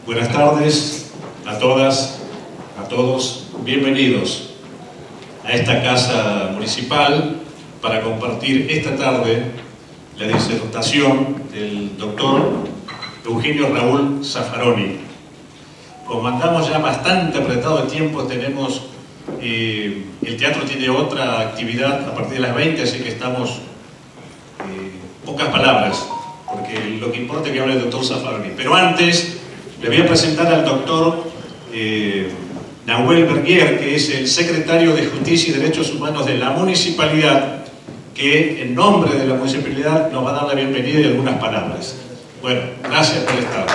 Buenas tardes a todas, a todos. Bienvenidos a esta casa municipal para compartir esta tarde la disertación del doctor Eugenio Raúl Zaffaroni. Como andamos ya bastante apretado de tiempo, tenemos el teatro tiene otra actividad a partir de las 20, así que estamos pocas palabras, porque lo que importa es que hable el doctor Zaffaroni. Pero antes le voy a presentar al doctor Nahuel Berguer, que es el secretario de Justicia y Derechos Humanos de la Municipalidad, que en nombre de la Municipalidad nos va a dar la bienvenida y algunas palabras. Bueno, gracias por estar.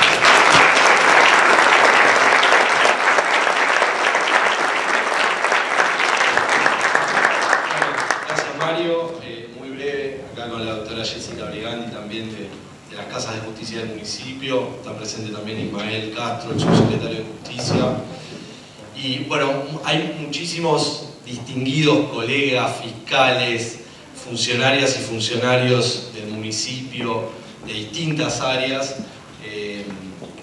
Gracias, Mario. Muy breve, acá con la doctora Jessica Brigandi, también de las Casas de Justicia del municipio. Está presente también Ismael Castro, el subsecretario de Justicia. Y bueno, hay muchísimos distinguidos colegas, fiscales, funcionarias y funcionarios del municipio de distintas áreas,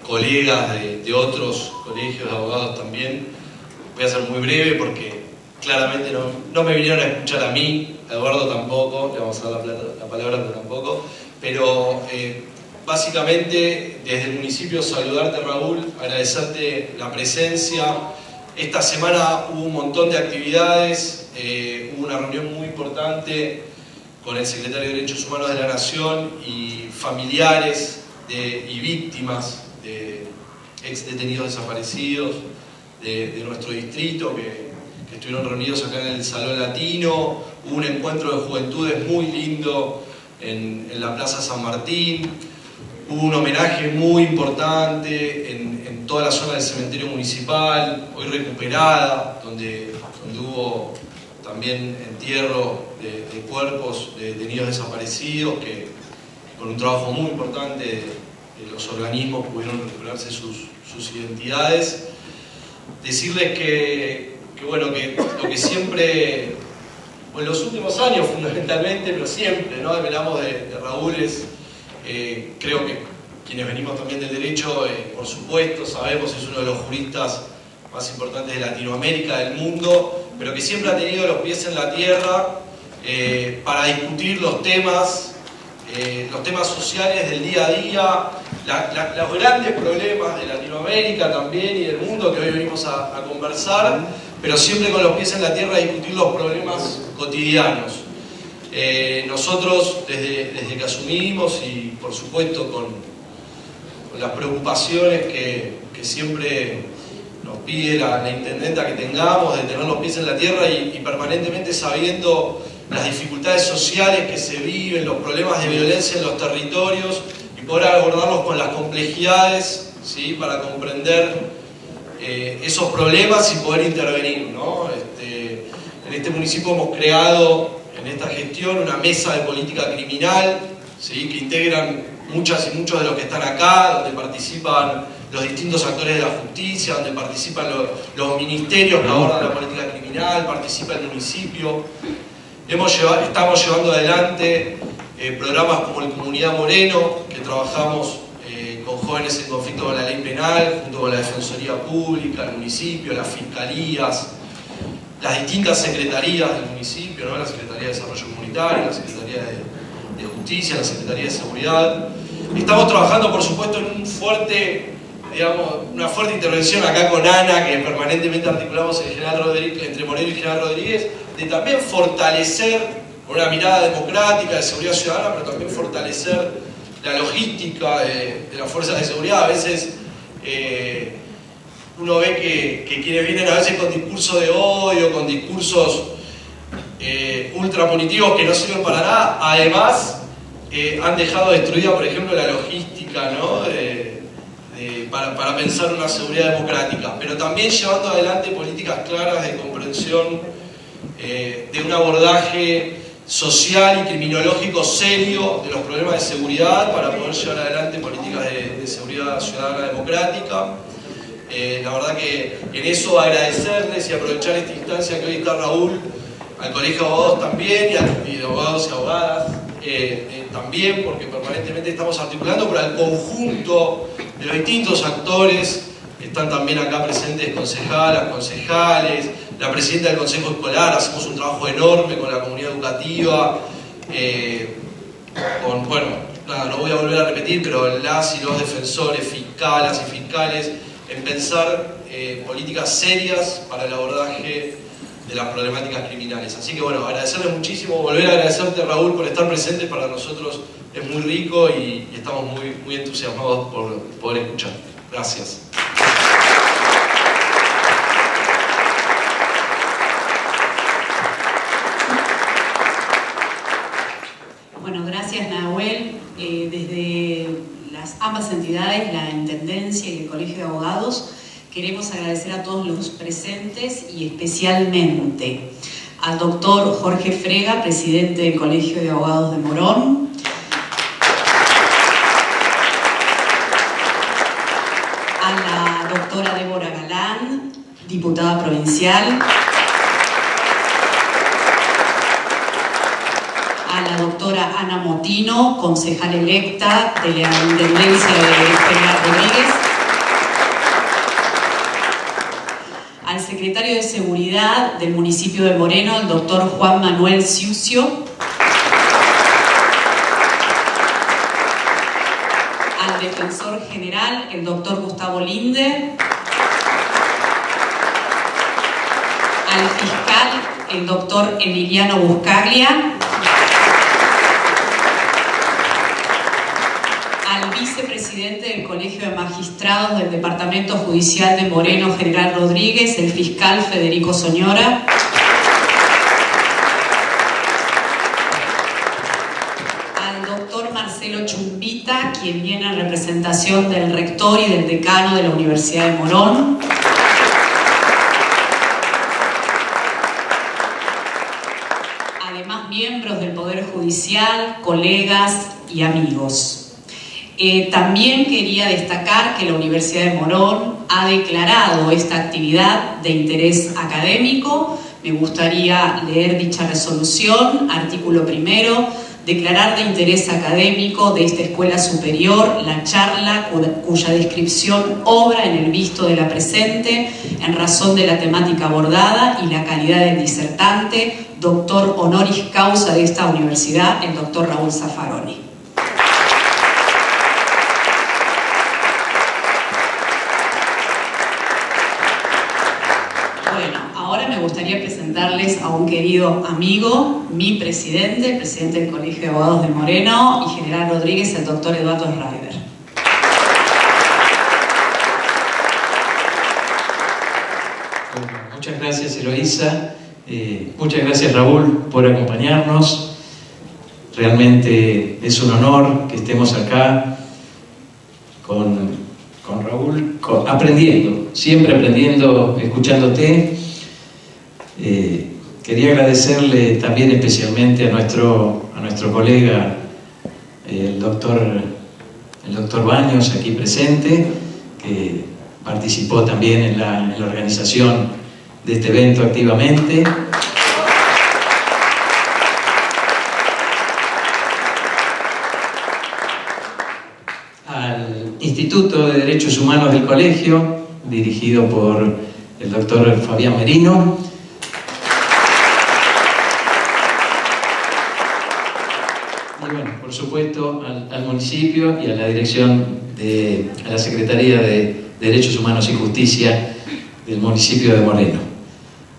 colegas de otros colegios de abogados también. Voy a ser muy breve porque claramente no me vinieron a escuchar a mí, a Eduardo tampoco, le vamos a dar la palabra, pero tampoco. Pero básicamente desde el municipio saludarte, Raúl, agradecerte la presencia. Esta semana hubo un montón de actividades, hubo una reunión muy importante con el secretario de Derechos Humanos de la Nación y familiares y víctimas de ex detenidos desaparecidos de nuestro distrito que estuvieron reunidos acá en el Salón Latino. Hubo un encuentro de juventudes muy lindo en la Plaza San Martín. Hubo un homenaje muy importante en toda la zona del cementerio municipal, hoy recuperada, donde hubo también entierro de cuerpos de detenidos desaparecidos, que con un trabajo muy importante de los organismos pudieron recuperarse sus identidades. Decirles que bueno, que lo que siempre, en los últimos años fundamentalmente, pero siempre, ¿no?, hablamos de Raúl, creo que quienes venimos también del derecho, por supuesto, sabemos, es uno de los juristas más importantes de Latinoamérica, del mundo, pero que siempre ha tenido los pies en la tierra para discutir los temas sociales del día a día, los grandes problemas de Latinoamérica también y del mundo que hoy venimos a conversar, pero siempre con los pies en la tierra a discutir los problemas cotidianos. Nosotros, desde que asumimos y por supuesto con las preocupaciones que siempre nos pide la intendenta que tengamos, de tener los pies en la tierra y permanentemente sabiendo las dificultades sociales que se viven, los problemas de violencia en los territorios y poder abordarlos con las complejidades, ¿sí?, para comprender esos problemas y poder intervenir, ¿no? En este municipio hemos creado en esta gestión una mesa de política criminal, ¿sí?, que integran muchas y muchos de los que están acá, donde participan los distintos actores de la justicia, donde participan los ministerios que abordan la política criminal, participa el municipio. Estamos llevando adelante programas como el Comunidad Moreno, que trabajamos con jóvenes en conflicto con la ley penal, junto con la Defensoría Pública, el municipio, las fiscalías, las distintas secretarías del municipio, ¿no?, la Secretaría de Desarrollo Comunitario, la Secretaría de Justicia, la Secretaría de Seguridad. Estamos trabajando, por supuesto, en una fuerte intervención acá con Ana, que permanentemente articulamos entre Moreno y General Rodríguez, de también fortalecer, con una mirada democrática de seguridad ciudadana, pero también fortalecer la logística de las fuerzas de seguridad. A veces uno ve que quienes vienen a veces con discursos de odio, con discursos ultrapunitivos que no sirven para nada, además han dejado destruida, por ejemplo, la logística, ¿no?, para pensar una seguridad democrática, pero también llevando adelante políticas claras de comprensión de un abordaje social y criminológico serio de los problemas de seguridad para poder llevar adelante políticas de seguridad ciudadana democrática. La verdad que en eso agradecerles y aprovechar esta instancia que hoy está Raúl, al Colegio de Abogados también y de abogados y abogadas, también, porque permanentemente estamos articulando, pero al conjunto de los distintos actores. Están también acá presentes concejalas, concejales, la presidenta del consejo escolar. Hacemos un trabajo enorme con la comunidad educativa, bueno, nada, no voy a volver a repetir, pero las y los defensores, fiscalas y fiscales, en pensar políticas serias para el abordaje de las problemáticas criminales. Así que bueno, agradecerles muchísimo, volver a agradecerte, Raúl, por estar presente. Para nosotros es muy rico y estamos muy entusiasmados por poder escuchar. Gracias. Bueno, gracias, Nahuel. Desde ambas entidades, la Intendencia y el Colegio de Abogados, queremos agradecer a todos los presentes y especialmente al doctor Jorge Frega, presidente del Colegio de Abogados de Morón, a la doctora Débora Galán, diputada provincial, a la doctora Ana Motino, concejal electa de la Intendencia de General Rodríguez, al secretario de Seguridad del municipio de Moreno, el doctor Juan Manuel Ciucio, al defensor general, el doctor Gustavo Linde, al fiscal, el doctor Emiliano Buscaglia, al vicepresidente del Colegio de Magistrados del Departamento Judicial de Moreno, General Rodríguez, el fiscal Federico Soñora, al doctor Marcelo Chumbita, quien viene en representación del rector y del decano de la Universidad de Morón, además miembros del Poder Judicial, colegas y amigos. También quería destacar que la Universidad de Morón ha declarado esta actividad de interés académico. Me gustaría leer dicha resolución. Artículo 1. Declarar de interés académico de esta escuela superior la charla cuya descripción obra en el visto de la presente en razón de la temática abordada y la calidad del disertante, doctor honoris causa de esta universidad, el doctor Raúl Zaffaroni. Me gustaría presentarles a un querido amigo, mi presidente, el presidente del Colegio de Abogados de Moreno y General Rodríguez, el doctor Eduardo Schreiber. Muchas gracias, Eloísa. Muchas gracias, Raúl, por acompañarnos. Realmente es un honor que estemos acá con Raúl, aprendiendo, siempre aprendiendo, escuchándote. Quería agradecerle también especialmente a nuestro colega, el doctor Baños, aquí presente, que participó también en la organización de este evento activamente. Al Instituto de Derechos Humanos del Colegio, dirigido por el doctor Fabián Merino. Y bueno, por supuesto, al municipio y a la dirección a la Secretaría de Derechos Humanos y Justicia del municipio de Moreno.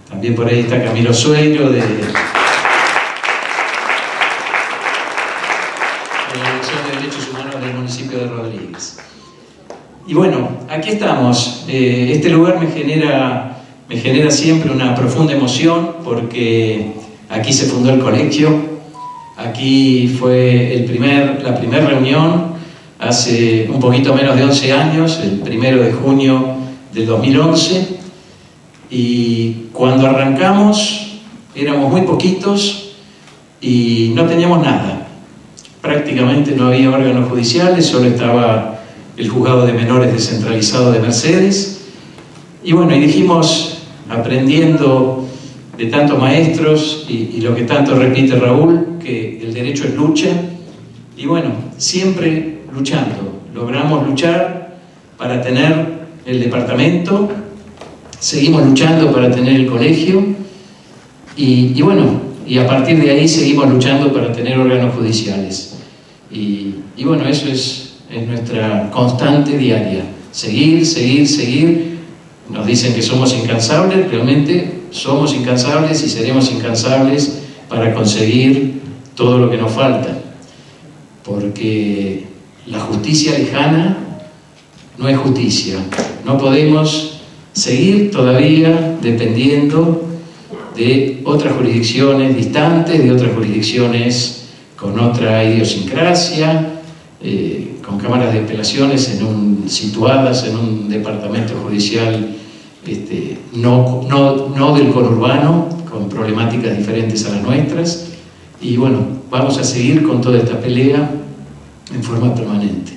También por ahí está Camilo Sueño de la Dirección de Derechos Humanos del municipio de Rodríguez. Y bueno, aquí estamos. Este lugar me genera siempre una profunda emoción porque aquí se fundó el colegio. Aquí fue la primera reunión hace un poquito menos de 11 años, el 1 de junio del 2011, y cuando arrancamos éramos muy poquitos y no teníamos nada. Prácticamente no había órganos judiciales, solo estaba el juzgado de menores descentralizado de Mercedes. Y bueno, y dijimos, aprendiendo de tantos maestros y lo que tanto repite Raúl, que el derecho es lucha, y bueno, siempre luchando. Logramos luchar para tener el departamento, seguimos luchando para tener el colegio, y bueno, y a partir de ahí seguimos luchando para tener órganos judiciales. Y bueno, eso es nuestra constante diaria. Seguir, seguir, seguir. Nos dicen que somos incansables, realmente somos incansables y seremos incansables para conseguir todo lo que nos falta. Porque la justicia lejana no es justicia. No podemos seguir todavía dependiendo de otras jurisdicciones distantes, de otras jurisdicciones con otra idiosincrasia, con cámaras de apelaciones situadas en un departamento judicial no del conurbano, con problemáticas diferentes a las nuestras. Y bueno, vamos a seguir con toda esta pelea en forma permanente,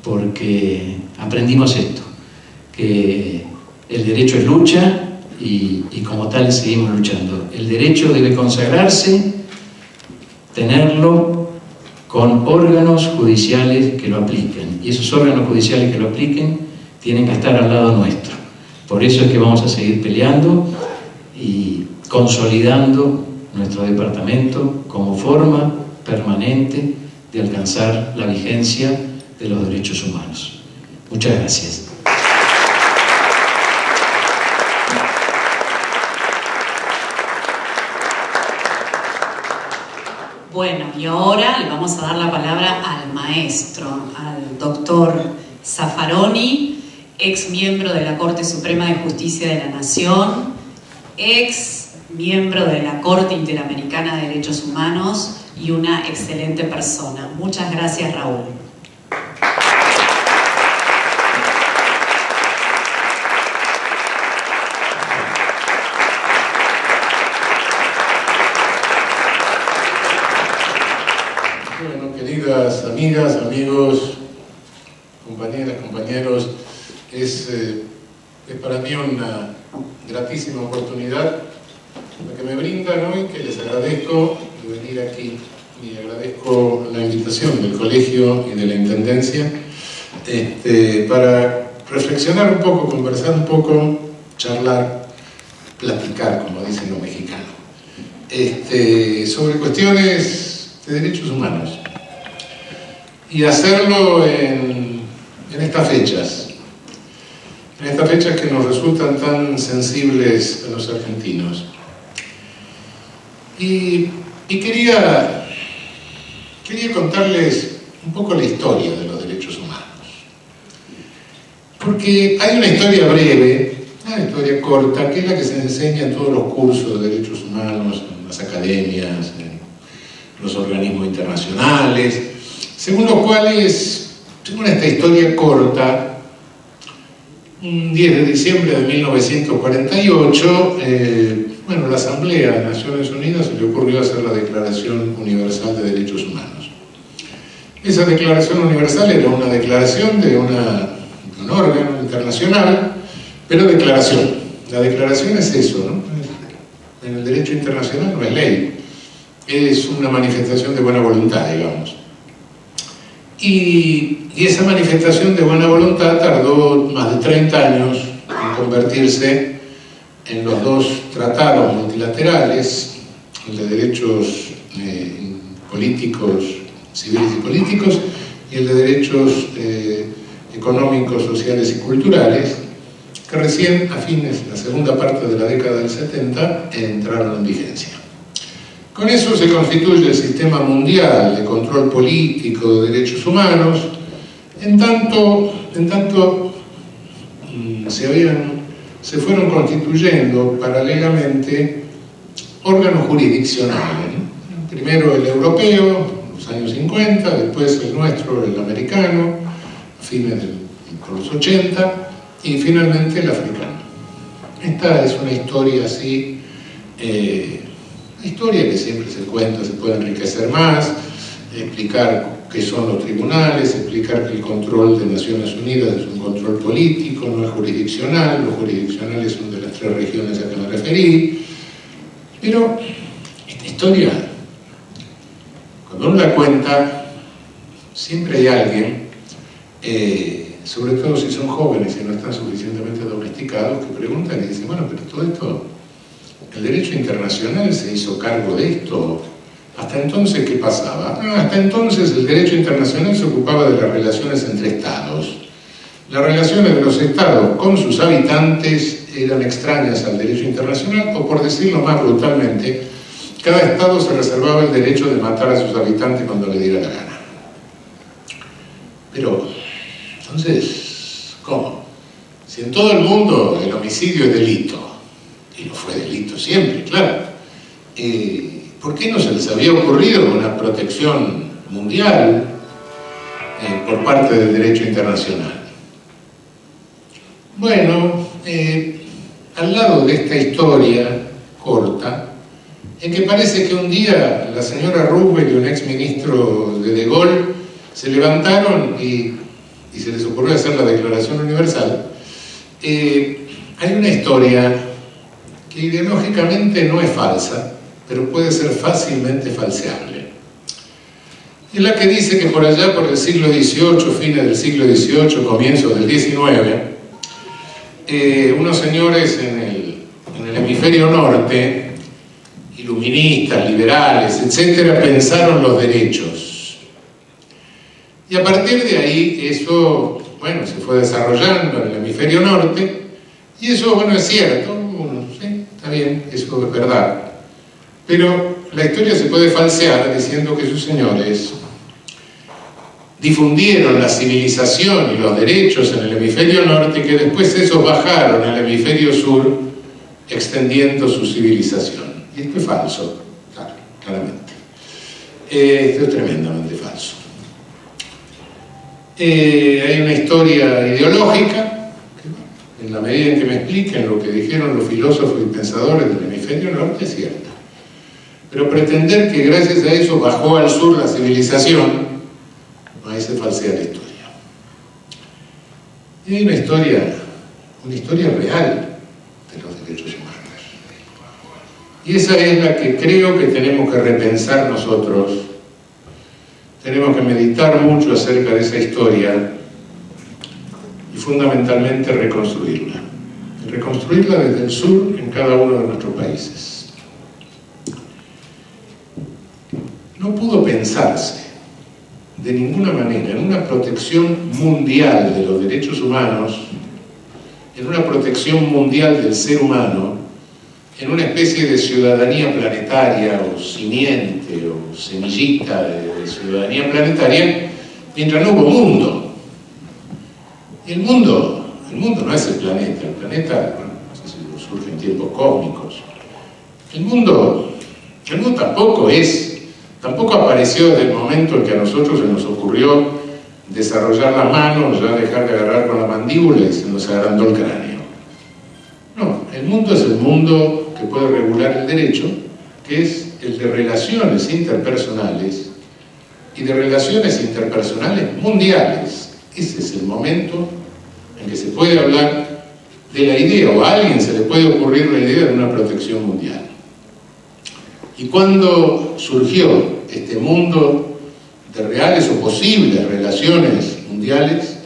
porque aprendimos esto, que el derecho es lucha y como tal seguimos luchando. El derecho debe consagrarse, tenerlo con órganos judiciales que lo apliquen, y esos órganos judiciales que lo apliquen tienen que estar al lado nuestro. Por eso es que vamos a seguir peleando y consolidando nuestro departamento como forma permanente de alcanzar la vigencia de los derechos humanos. Muchas gracias. Bueno, y ahora le vamos a dar la palabra al maestro, al doctor Zaffaroni, ex miembro de la Corte Suprema de Justicia de la Nación, ex miembro de la Corte Interamericana de Derechos Humanos y una excelente persona. Muchas gracias, Raúl. Bueno, queridas amigas, amigos, compañeras, compañeros, es para mí una gratísima oportunidad la que me brindan hoy, que les agradezco de venir aquí, y agradezco la invitación del colegio y de la intendencia para reflexionar un poco, conversar un poco, charlar, platicar, como dicen los mexicanos, sobre cuestiones de derechos humanos, y hacerlo en estas fechas que nos resultan tan sensibles a los argentinos. Y quería contarles un poco la historia de los derechos humanos, porque hay una historia breve, una historia corta, que es la que se enseña en todos los cursos de derechos humanos, en las academias, en los organismos internacionales, según los cuales, según esta historia corta, un 10 de diciembre de 1948, la Asamblea de Naciones Unidas se le ocurrió hacer la Declaración Universal de Derechos Humanos. Esa Declaración Universal era una declaración de un órgano internacional, pero declaración. La declaración es eso, ¿no? En el derecho internacional no es ley, es una manifestación de buena voluntad, digamos. Y esa manifestación de buena voluntad tardó más de 30 años en convertirse en los dos tratados multilaterales, el de derechos políticos, civiles y políticos, y el de derechos económicos, sociales y culturales, que recién a fines, la segunda parte de la década del 70, entraron en vigencia. Con eso se constituye el sistema mundial de control político de derechos humanos, en tanto se fueron constituyendo paralelamente órganos jurisdiccionales, ¿no? Primero el europeo, en los años 50, después el nuestro, el americano, a fines de los 80, y finalmente el africano. Esta es una historia así, una historia que siempre se cuenta, se puede enriquecer más, explicar qué son los tribunales, explicar que el control de Naciones Unidas es un control político, no es jurisdiccional, los jurisdiccionales son de las 3 regiones a que me referí, pero esta historia cuando uno la cuenta, siempre hay alguien, sobre todo si son jóvenes y no están suficientemente domesticados, que preguntan y dicen, bueno, pero todo esto, el derecho internacional se hizo cargo de esto. ¿Hasta entonces qué pasaba? Hasta entonces el derecho internacional se ocupaba de las relaciones entre estados. Las relaciones de los estados con sus habitantes eran extrañas al derecho internacional, o por decirlo más brutalmente, cada estado se reservaba el derecho de matar a sus habitantes cuando le diera la gana. Pero, entonces, ¿cómo? Si en todo el mundo el homicidio es delito, y lo fue delito siempre, claro, ¿por qué no se les había ocurrido una protección mundial por parte del derecho internacional? Bueno, al lado de esta historia corta, en que parece que un día la señora Roosevelt y un exministro de Gaulle se levantaron y se les ocurrió hacer la Declaración Universal, hay una historia que ideológicamente no es falsa, pero puede ser fácilmente falseable. Es la que dice que por allá, por el siglo XVIII, fines del siglo XVIII, comienzos del XIX, unos señores en el hemisferio norte, iluministas, liberales, etcétera, pensaron los derechos. Y a partir de ahí, eso, bueno, se fue desarrollando en el hemisferio norte, y eso, bueno, es cierto, ¿sí? Está bien, eso es verdad. Pero la historia se puede falsear diciendo que sus señores difundieron la civilización y los derechos en el hemisferio norte, y que después esos bajaron al hemisferio sur, extendiendo su civilización. Y esto es falso, claro, claramente. Esto es tremendamente falso. Hay una historia ideológica, que en la medida en que me expliquen lo que dijeron los filósofos y pensadores del hemisferio norte, es cierta. Pero pretender que gracias a eso bajó al sur la civilización, ahí se falsea la historia. Y hay una historia real de los derechos humanos. Y esa es la que creo que tenemos que repensar nosotros. Tenemos que meditar mucho acerca de esa historia y fundamentalmente reconstruirla. Y reconstruirla desde el sur en cada uno de nuestros países. No pudo pensarse de ninguna manera en una protección mundial de los derechos humanos, en una protección mundial del ser humano, en una especie de ciudadanía planetaria o simiente o semillita de ciudadanía planetaria, mientras no hubo mundo. Y el mundo no es el planeta, bueno, no sé si surge en tiempos cósmicos. El mundo tampoco apareció desde el momento en que a nosotros se nos ocurrió desarrollar la mano, ya dejar de agarrar con la mandíbula y se nos agrandó el cráneo. No, el mundo es el mundo que puede regular el derecho, que es el de relaciones interpersonales y de relaciones interpersonales mundiales. Ese es el momento en que se puede hablar de la idea, o a alguien se le puede ocurrir la idea de una protección mundial. Y cuando surgió este mundo de reales o posibles relaciones mundiales,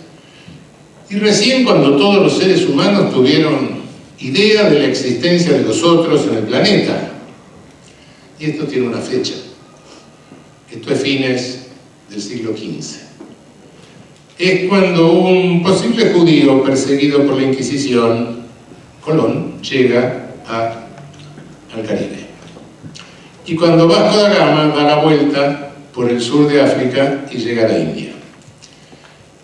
y recién cuando todos los seres humanos tuvieron idea de la existencia de los otros en el planeta. Y esto tiene una fecha. Esto es fines del siglo XV. Es cuando un posible judío perseguido por la Inquisición, Colón, llega al Caribe. Y cuando Vasco da Gama da la vuelta por el sur de África y llega a la India.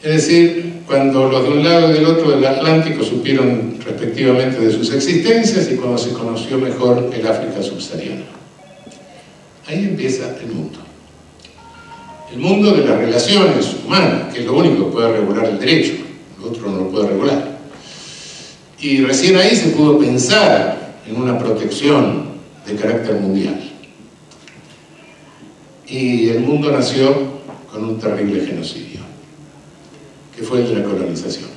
Es decir, cuando los de un lado y del otro del Atlántico supieron respectivamente de sus existencias y cuando se conoció mejor el África subsahariana. Ahí empieza el mundo. El mundo de las relaciones humanas, que es lo único que puede regular el derecho, el otro no lo puede regular. Y recién ahí se pudo pensar en una protección de carácter mundial. Y el mundo nació con un terrible genocidio, que fue el de la colonización.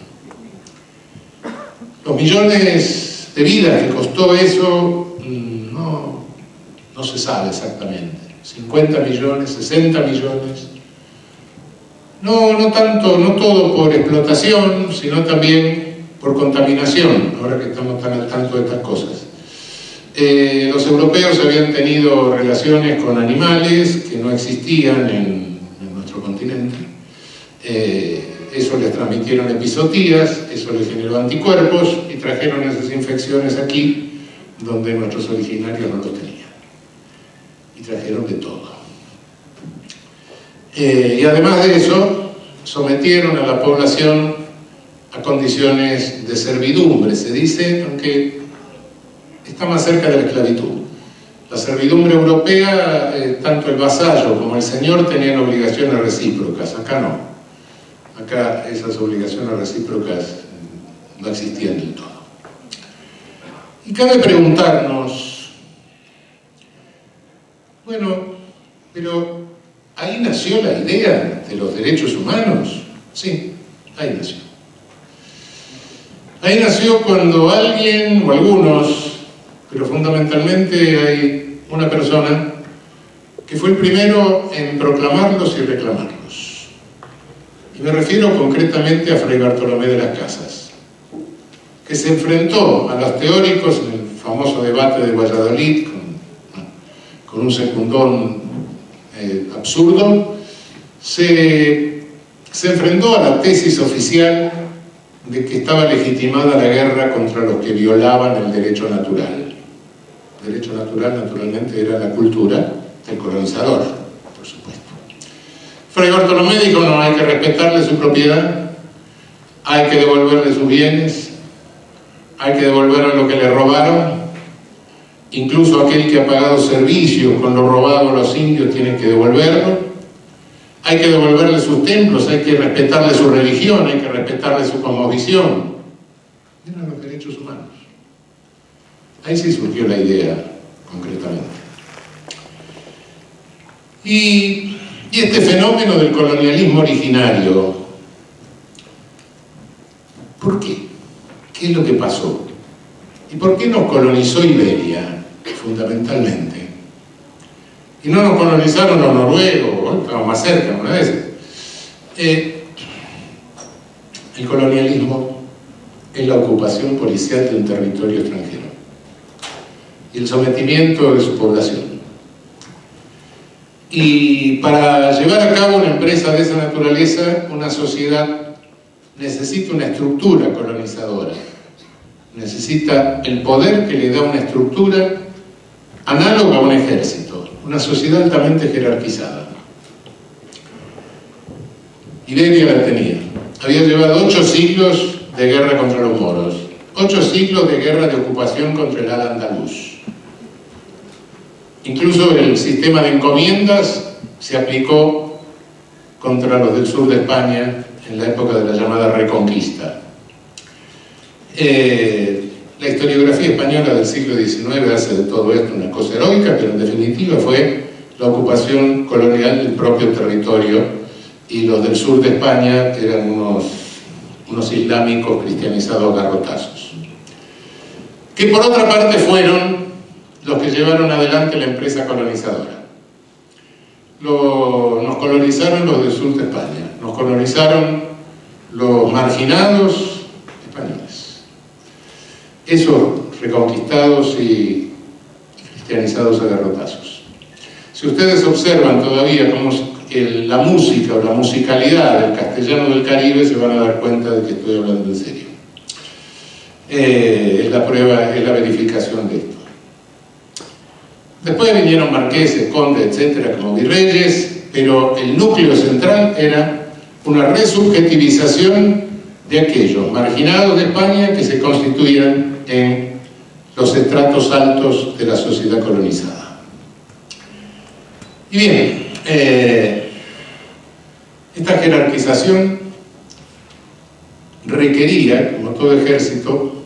Los millones de vidas que costó eso no se sabe exactamente. 50 millones, 60 millones. No todo por explotación, sino también por contaminación, ahora que estamos tan al tanto de estas cosas. Los europeos habían tenido relaciones con animales que no existían en nuestro continente. Eso les transmitieron epizotías, eso les generó anticuerpos y trajeron esas infecciones aquí, donde nuestros originarios no los tenían. Y trajeron de todo. Y además de eso, sometieron a la población a condiciones de servidumbre, se dice, aunque está más cerca de la esclavitud. La servidumbre europea, tanto el vasallo como el señor tenían obligaciones recíprocas, acá no. Acá esas obligaciones recíprocas no existían del todo. Y cabe preguntarnos, bueno, pero ¿ahí nació la idea de los derechos humanos? Sí, ahí nació. Ahí nació cuando alguien, o algunos, pero fundamentalmente hay una persona que fue el primero en proclamarlos y reclamarlos. Y me refiero concretamente a Fray Bartolomé de las Casas, que se enfrentó a los teóricos en el famoso debate de Valladolid con un secundón absurdo, se enfrentó a la tesis oficial de que estaba legitimada la guerra contra los que violaban el derecho natural. El derecho natural, naturalmente, era la cultura del colonizador, por supuesto. Fray Bartolomé dijo, no, hay que respetarle su propiedad, hay que devolverle sus bienes, hay que devolverle lo que le robaron, incluso aquel que ha pagado servicios con lo robado a los indios tiene que devolverlo, hay que devolverle sus templos, hay que respetarle su religión, hay que respetarle su cosmovisión. Eran los derechos humanos. Ahí sí surgió la idea, concretamente. Y este fenómeno del colonialismo originario, ¿por qué? ¿Qué es lo que pasó? ¿Y por qué nos colonizó Iberia, fundamentalmente? Y no nos colonizaron los noruegos, estamos más cerca una vez. El colonialismo es la ocupación policial de un territorio extranjero y el sometimiento de su población. Y para llevar a cabo una empresa de esa naturaleza, una sociedad necesita una estructura colonizadora, necesita el poder que le da una estructura análoga a un ejército, una sociedad altamente jerarquizada. Iberia la tenía. Había llevado 8 siglos de guerra contra los moros, 8 siglos de guerra de ocupación contra el al-andaluz. Incluso el sistema de encomiendas se aplicó contra los del sur de España en la época de la llamada Reconquista. La historiografía española del siglo XIX hace de todo esto una cosa heroica, pero en definitiva fue la ocupación colonial del propio territorio, y los del sur de España eran unos islámicos cristianizados a garrotazos. Que por otra parte fueron los que llevaron adelante la empresa colonizadora. Nos colonizaron los del sur de España, nos colonizaron los marginados españoles. Esos reconquistados y cristianizados a garrotazos. Si ustedes observan todavía cómo la música o la musicalidad del castellano del Caribe, se van a dar cuenta de que estoy hablando en serio. Es la prueba, es la verificación de esto. Después vinieron marqueses, condes, etcétera, como virreyes, pero el núcleo central era una resubjetivización de aquellos marginados de España que se constituían en los estratos altos de la sociedad colonizada. Y bien, esta jerarquización requería, como todo ejército,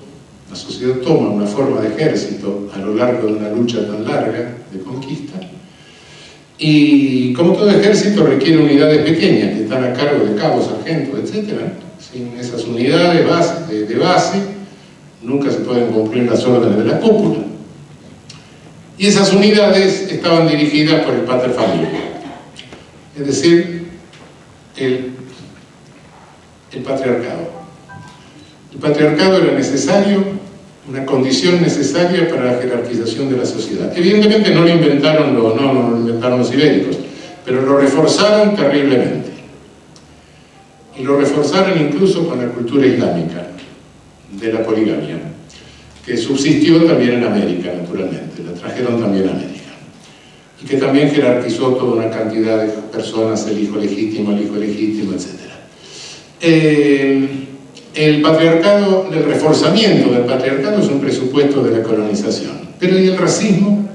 la sociedad toma una forma de ejército a lo largo de una lucha tan larga de conquista, y como todo ejército requiere unidades pequeñas que están a cargo de cabos, sargentos, etc. Sin esas unidades de base nunca se pueden cumplir las órdenes de la cúpula. Y esas unidades estaban dirigidas por el pater familia, es decir, el patriarcado. El patriarcado era necesario, una condición necesaria para la jerarquización de la sociedad. Evidentemente no lo inventaron los ibéricos, pero lo reforzaron terriblemente. Y lo reforzaron incluso con la cultura islámica de la poligamia, que subsistió también en América, naturalmente, la trajeron también a América. Y que también jerarquizó toda una cantidad de personas, el hijo legítimo, etc. El patriarcado, el reforzamiento del patriarcado es un presupuesto de la colonización. Pero ¿y el racismo?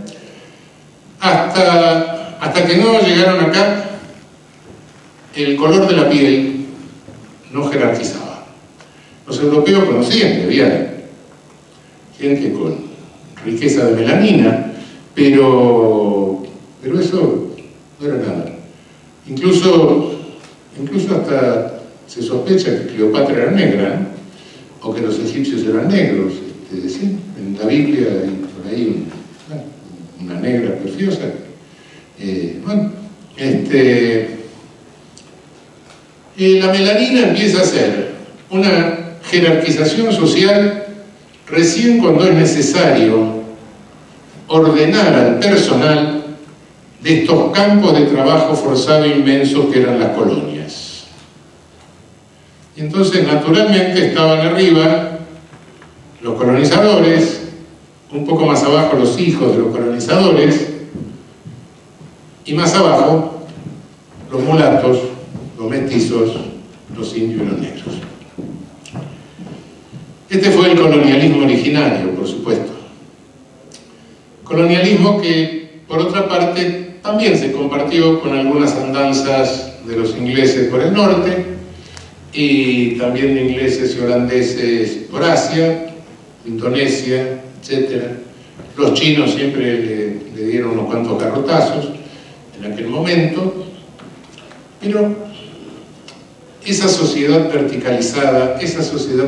Hasta que no llegaron acá, el color de la piel no jerarquizaba. Los europeos conocían que había gente con riqueza de melanina, pero eso no era nada. Incluso hasta se sospecha que Cleopatra era negra, ¿no? O que los egipcios eran negros. ¿Sí? En la Biblia hay por ahí una negra preciosa. La melanina empieza a ser una jerarquización social recién cuando es necesario ordenar al personal de estos campos de trabajo forzado inmensos que eran las colonias. Y entonces, naturalmente, estaban arriba los colonizadores, un poco más abajo los hijos de los colonizadores, y más abajo los mulatos, los mestizos, los indios y los negros. Este fue el colonialismo originario, por supuesto. Colonialismo que, por otra parte, también se compartió con algunas andanzas de los ingleses por el norte, y también de ingleses y holandeses por Asia, Indonesia, etc. Los chinos siempre le dieron unos cuantos garrotazos en aquel momento, pero esa sociedad verticalizada, esa sociedad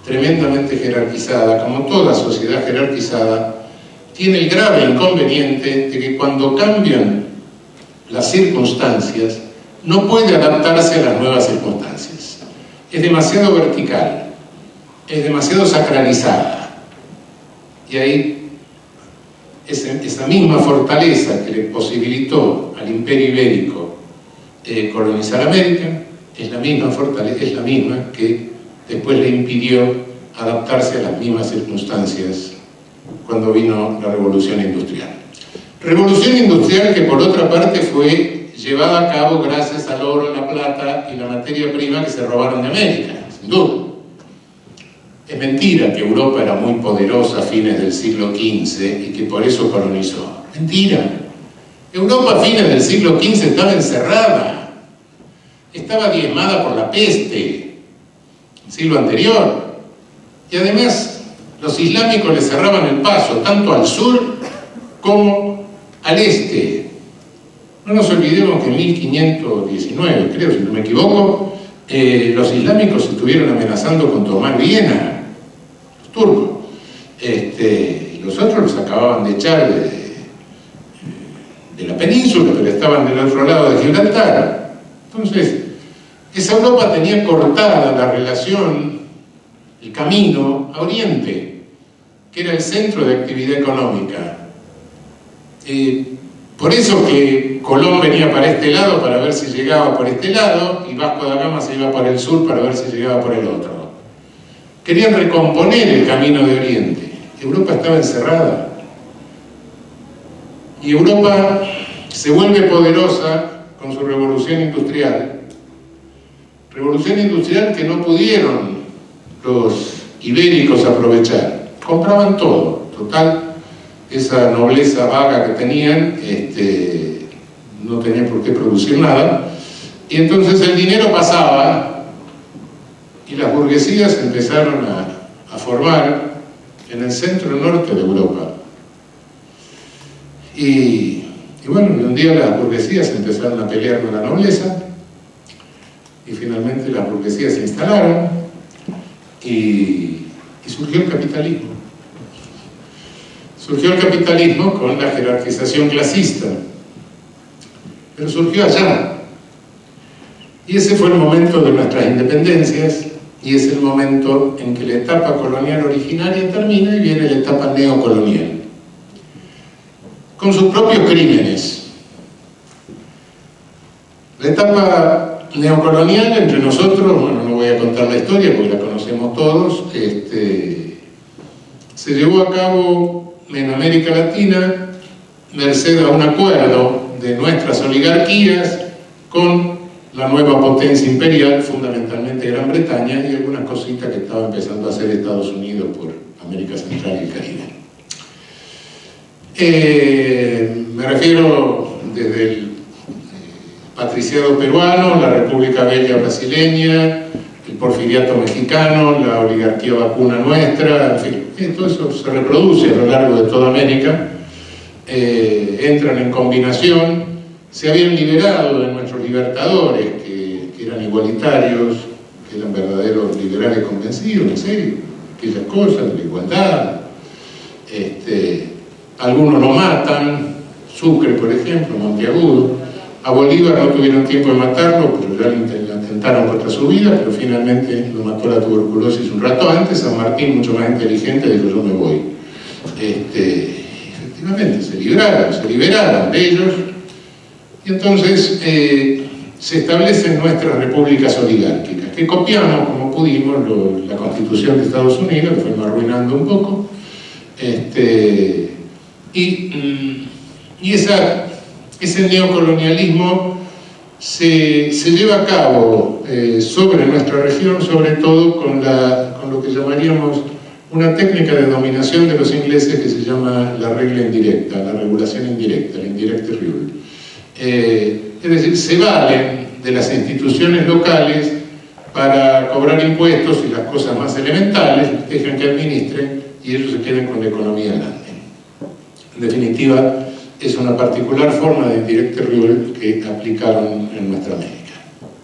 tremendamente jerarquizada, como toda sociedad jerarquizada, tiene el grave inconveniente de que cuando cambian las circunstancias, no puede adaptarse a las nuevas circunstancias. Es demasiado vertical, es demasiado sacralizada. Y ahí, esa misma fortaleza que le posibilitó al Imperio Ibérico colonizar América, es la misma fortaleza, es la misma que después le impidió adaptarse a las mismas circunstancias cuando vino la Revolución Industrial. Revolución Industrial que por otra parte fue llevada a cabo gracias al oro, la plata y la materia prima que se robaron de América, sin duda. Es mentira que Europa era muy poderosa a fines del siglo XV y que por eso colonizó. Mentira. Europa a fines del siglo XV estaba encerrada, estaba diezmada por la peste, el siglo anterior. Y además, los islámicos le cerraban el paso, tanto al sur como al este. No nos olvidemos que en 1519, creo, si no me equivoco, los islámicos estuvieron amenazando con tomar Viena, los turcos. Y los otros los acababan de echar de la península, pero estaban del otro lado de Gibraltar. Entonces, esa Europa tenía cortada la relación, el camino a Oriente, que era el centro de actividad económica. Por eso que Colón venía para este lado para ver si llegaba por este lado, y Vasco da Gama se iba para el sur para ver si llegaba por el otro. Querían recomponer el camino de Oriente. Europa estaba encerrada. Y Europa se vuelve poderosa con su revolución industrial. Revolución industrial que no pudieron los ibéricos aprovechar. Compraban todo, total. Esa nobleza vaga que tenían, no tenía por qué producir nada, y entonces el dinero pasaba y las burguesías empezaron a formar en el centro norte de Europa. Y bueno, un día las burguesías empezaron a pelear con la nobleza, y finalmente las burguesías se instalaron, y surgió el capitalismo. Surgió el capitalismo con la jerarquización clasista, pero surgió allá. Y ese fue el momento de nuestras independencias, y es el momento en que la etapa colonial originaria termina y viene la etapa neocolonial, con sus propios crímenes. La etapa neocolonial entre nosotros, bueno, no voy a contar la historia porque la conocemos todos, se llevó a cabo en América Latina merced a un acuerdo de nuestras oligarquías con la nueva potencia imperial, fundamentalmente Gran Bretaña, y algunas cositas que estaba empezando a hacer Estados Unidos por América Central y el Caribe. Me refiero desde el patriciado peruano, la República Bella brasileña, el porfiriato mexicano, la oligarquía vacuna nuestra, en fin, todo eso se reproduce a lo largo de toda América, entran en combinación. Se habían liberado de nuestros libertadores, que eran igualitarios, que eran verdaderos liberales convencidos, en serio, aquellas cosas, la igualdad. Algunos lo matan, Sucre, por ejemplo, Monteagudo. A Bolívar no tuvieron tiempo de matarlo, pero ya lo atentaron contra su vida, pero finalmente lo mató la tuberculosis un rato antes. San Martín, mucho más inteligente, dijo: yo me voy. Efectivamente, se liberaron de ellos. Y entonces se establecen nuestras repúblicas oligárquicas, que copiamos como pudimos la Constitución de Estados Unidos, que fuimos arruinando un poco, y ese neocolonialismo se lleva a cabo sobre nuestra región, sobre todo con lo que llamaríamos una técnica de dominación de los ingleses que se llama la regla indirecta, la regulación indirecta, la indirect rule. Es decir, se valen de las instituciones locales para cobrar impuestos y las cosas más elementales, dejan que administren y ellos se queden con la economía grande. En definitiva, es una particular forma de indirect rule que aplicaron en nuestra América.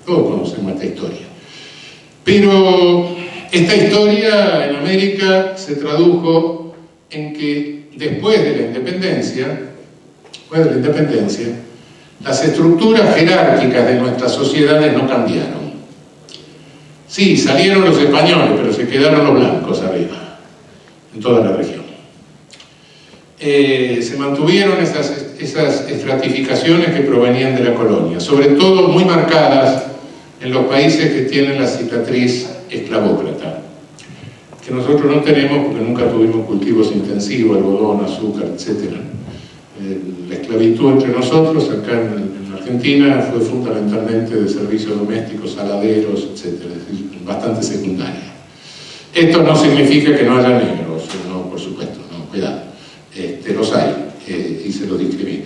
Todos conocemos esta historia. Pero esta historia en América se tradujo en que después de la independencia, las estructuras jerárquicas de nuestras sociedades no cambiaron. Sí, salieron los españoles, pero se quedaron los blancos arriba, en toda la región. Se mantuvieron esas estratificaciones que provenían de la colonia, sobre todo muy marcadas en los países que tienen la cicatriz esclavócrata, que nosotros no tenemos porque nunca tuvimos cultivos intensivos, algodón, azúcar, etc. La esclavitud entre nosotros, acá en Argentina, fue fundamentalmente de servicios domésticos, saladeros, etc., es decir, bastante secundaria. Esto no significa que no haya negros, no, por supuesto, no, cuidado, los hay, y se los discrimina.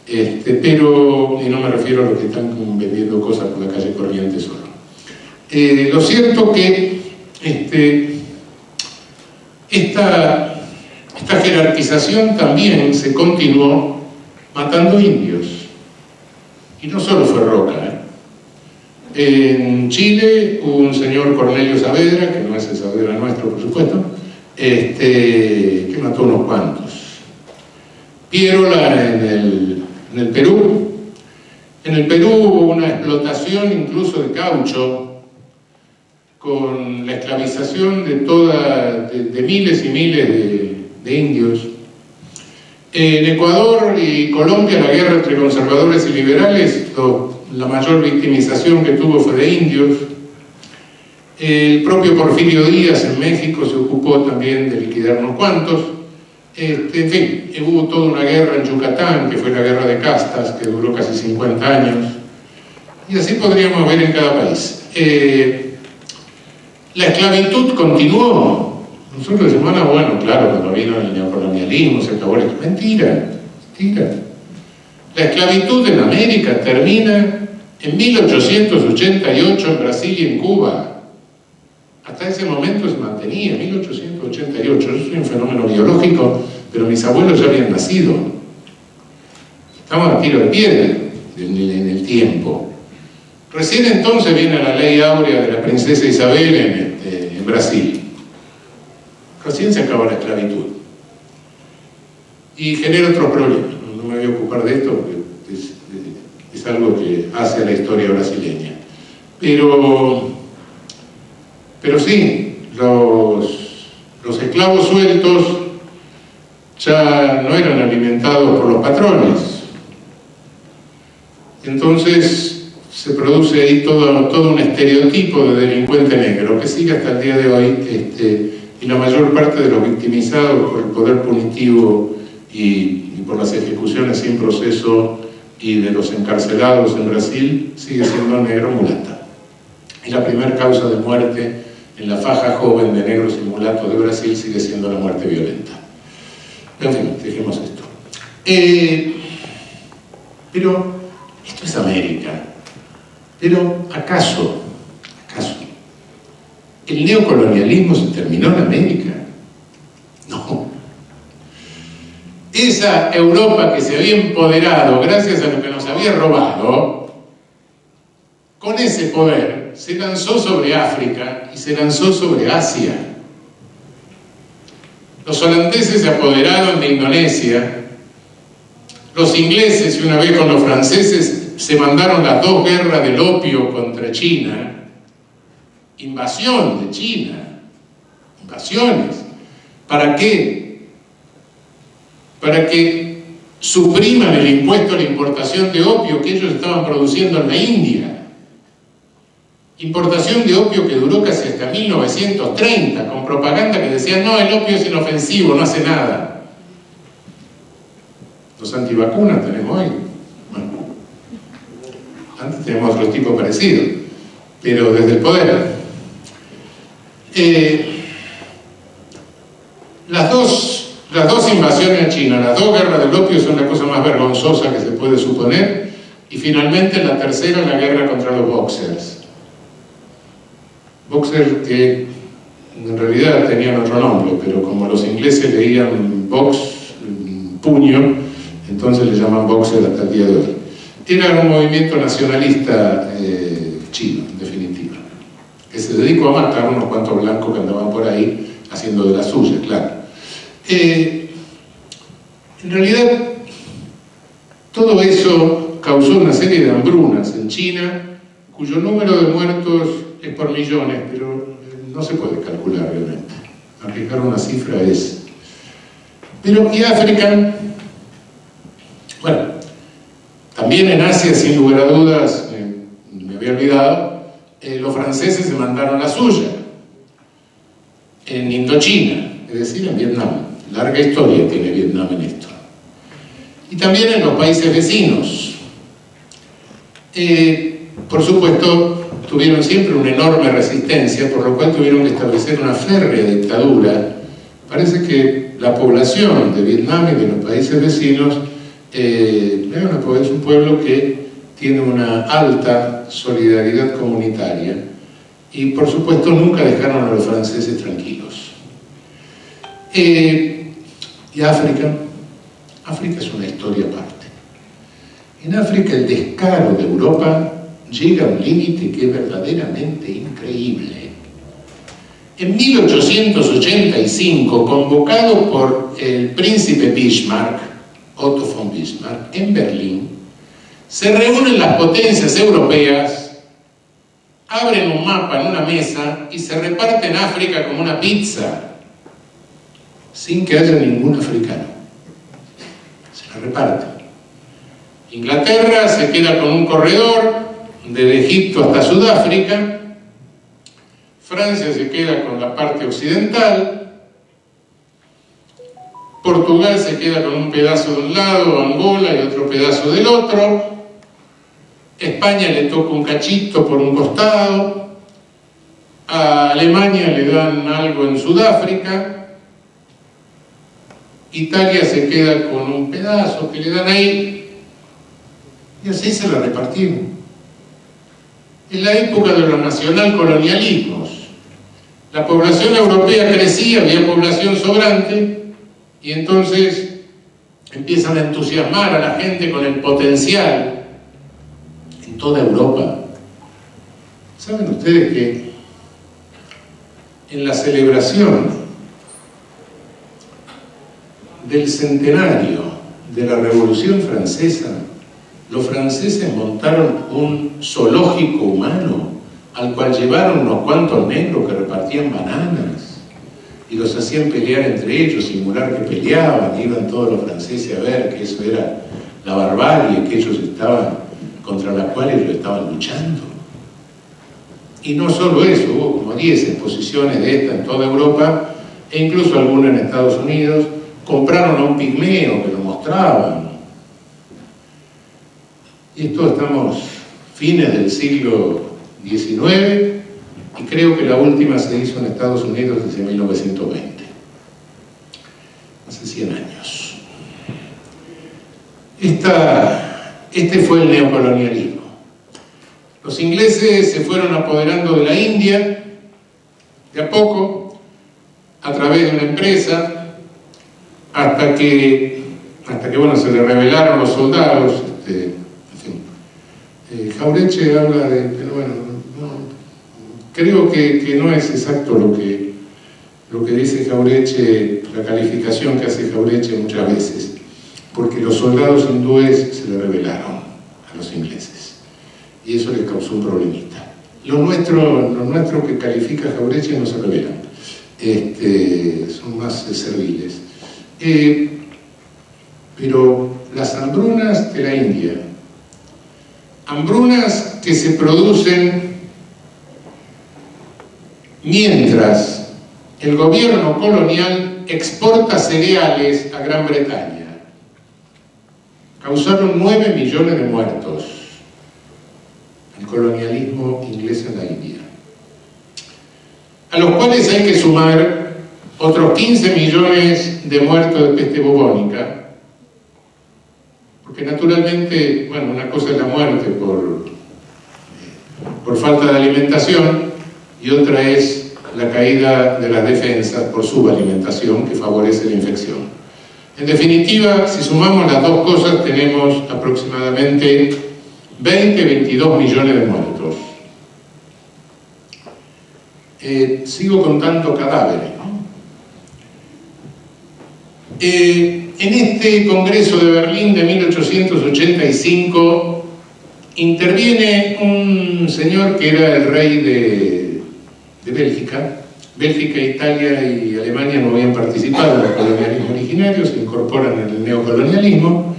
Pero, y no me refiero a los que están vendiendo cosas por la calle Corrientes solo. Lo cierto que esta jerarquización también se continuó matando indios. Y no solo fue Roca. En Chile hubo un señor Cornelio Saavedra, que no es el Saavedra nuestro, por supuesto, que mató unos cuantos. Piérola en el Perú. En el Perú hubo una explotación incluso de caucho, con la esclavización de miles y miles de indios. En Ecuador y Colombia, la guerra entre conservadores y liberales, la mayor victimización que tuvo fue de indios. El propio Porfirio Díaz en México se ocupó también de liquidar unos cuantos. En fin, hubo toda una guerra en Yucatán, que fue la guerra de castas, que duró casi 50 años. Y así podríamos ver en cada país. La esclavitud continuó. Nosotros decimos: bueno, claro, cuando vino el neocolonialismo se acabó la esclavitud. Mentira. La esclavitud en América termina en 1888 en Brasil y en Cuba. Hasta ese momento se mantenía, 1888. Eso es un fenómeno biológico, pero mis abuelos ya habían nacido. Estamos a tiro de piedra en el tiempo. Recién entonces viene la ley áurea de la princesa Isabel en Brasil. Recién se acabó la esclavitud. y genera otros problemas. No me voy a ocupar de esto porque es algo que hace a la historia brasileña. Pero sí, los esclavos sueltos ya no eran alimentados por los patrones. Entonces se produce ahí todo un estereotipo de delincuente negro que sigue hasta el día de hoy, y la mayor parte de los victimizados por el poder punitivo y por las ejecuciones sin proceso y de los encarcelados en Brasil sigue siendo negro mulata. Y la primera causa de muerte en la faja joven de negros y mulatos de Brasil sigue siendo la muerte violenta. En fin, dejemos esto. Pero esto es América. Pero ¿acaso el neocolonialismo se terminó en América? No. Esa Europa que se había empoderado gracias a lo que nos había robado, con ese poder se lanzó sobre África y se lanzó sobre Asia. Los holandeses se apoderaron de Indonesia, los ingleses, y una vez con los franceses, se mandaron las dos guerras del opio contra China, invasión de China, invasiones. ¿Para qué? Para que supriman el impuesto a la importación de opio que ellos estaban produciendo en la India. Importación de opio que duró casi hasta 1930, con propaganda que decía: no, el opio es inofensivo, no hace nada. Los antivacunas tenemos hoy. Bueno, antes teníamos otro tipo parecido, pero desde el poder. Las dos invasiones a China, las dos guerras del opio, son la cosa más vergonzosa que se puede suponer, y finalmente la tercera, la guerra contra los boxers. Boxers que en realidad tenían otro nombre, pero como los ingleses leían box, puño, entonces le llaman boxer hasta el día de hoy. Era un movimiento nacionalista chino, en definitiva, que se dedicó a matar a unos cuantos blancos que andaban por ahí haciendo de las suyas, claro. En realidad, todo eso causó una serie de hambrunas en China, cuyo número de muertos es por millones, pero no se puede calcular realmente. Arriesgar una cifra es... Pero, ¿y África? Bueno, también en Asia, sin lugar a dudas, me había olvidado, los franceses se mandaron la suya, en Indochina, es decir, en Vietnam. Larga historia tiene Vietnam en esto. Y también en los países vecinos. Por supuesto, tuvieron siempre una enorme resistencia, por lo cual tuvieron que establecer una férrea dictadura. Parece que la población de Vietnam y de los países vecinos es un pueblo que tiene una alta solidaridad comunitaria y, por supuesto, nunca dejaron a los franceses tranquilos. Y África es una historia aparte. En África el descaro de Europa llega a un límite que es verdaderamente increíble. En 1885, convocado por el príncipe Bismarck, Otto von Bismarck, en Berlín, se reúnen las potencias europeas, abren un mapa en una mesa y se reparten África como una pizza, sin que haya ningún africano. Se la reparten. Inglaterra se queda con un corredor desde Egipto hasta Sudáfrica, Francia se queda con la parte occidental, Portugal se queda con un pedazo de un lado, Angola y otro pedazo del otro, España le toca un cachito por un costado, a Alemania le dan algo en Sudáfrica, Italia se queda con un pedazo que le dan ahí, y así se la repartimos. En la época de los nacionalcolonialismos, la población europea crecía, había población sobrante, y entonces empiezan a entusiasmar a la gente con el potencial en toda Europa. ¿Saben ustedes que en la celebración del centenario de la Revolución Francesa, los franceses montaron un zoológico humano al cual llevaron unos cuantos negros que repartían bananas y los hacían pelear entre ellos, simular que peleaban, iban todos los franceses a ver que eso era la barbarie, que ellos estaban, contra la cual ellos estaban luchando. Y no solo eso, hubo como 10 exposiciones de esta en toda Europa, e incluso algunas en Estados Unidos. Compraron a un pigmeo que lo mostraban. Y esto estamos fines del siglo XIX, y creo que la última se hizo en Estados Unidos desde 1920, hace 100 años. Este fue el neocolonialismo. Los ingleses se fueron apoderando de la India, de a poco, a través de una empresa, hasta que bueno, se le rebelaron los soldados. Jauretche habla de, pero bueno, creo que no es exacto lo que dice Jauretche, la calificación que hace Jauretche muchas veces, porque los soldados hindúes se le rebelaron a los ingleses y eso les causó un problemita. Los nuestros que califica Jauretche no se rebelan, son más serviles. Pero las hambrunas de la India, hambrunas que se producen mientras el gobierno colonial exporta cereales a Gran Bretaña, causaron 9 millones de muertos, el colonialismo inglés en la India, a los cuales hay que sumar otros 15 millones de muertos de peste bubónica, porque naturalmente, bueno, una cosa es la muerte por falta de alimentación y otra es la caída de las defensas por subalimentación que favorece la infección. En definitiva, si sumamos las dos cosas, tenemos aproximadamente 22 millones de muertos. Sigo contando cadáveres, ¿no? En este Congreso de Berlín de 1885 interviene un señor que era el rey de Bélgica. Bélgica, Italia y Alemania no habían participado en el colonialismo originario, se incorporan en el neocolonialismo.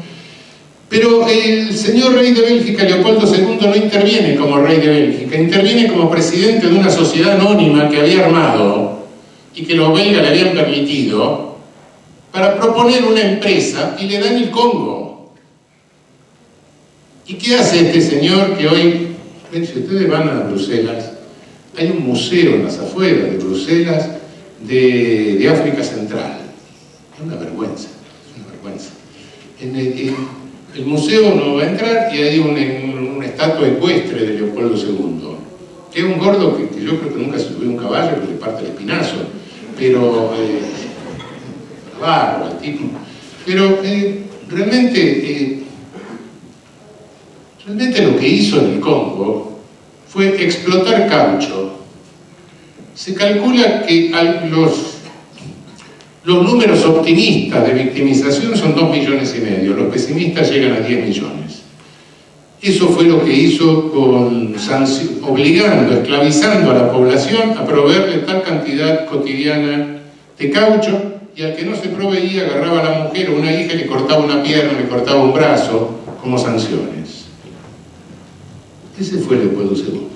Pero el señor rey de Bélgica, Leopoldo II, no interviene como rey de Bélgica, interviene como presidente de una sociedad anónima que había armado y que los belgas le habían permitido, para proponer una empresa, y le dan el Congo. ¿Y qué hace este señor que hoy, si ustedes van a Bruselas, hay un museo en las afueras de Bruselas de África Central? Es una vergüenza, es una vergüenza. El museo no va a entrar y hay una estatua ecuestre de Leopoldo II, que es un gordo que yo creo que nunca se subió a un caballo, que le parte el espinazo, pero barro el tipo. Pero realmente lo que hizo en el Congo fue explotar caucho. Se calcula que los números optimistas de victimización son 2,5 millones, los pesimistas llegan a 10 millones. Eso fue lo que hizo obligando, esclavizando a la población a proveerle tal cantidad cotidiana de caucho, y al que no se proveía agarraba a la mujer o una hija y le cortaba una pierna, le cortaba un brazo, como sanciones. Ese fue Leopoldo II.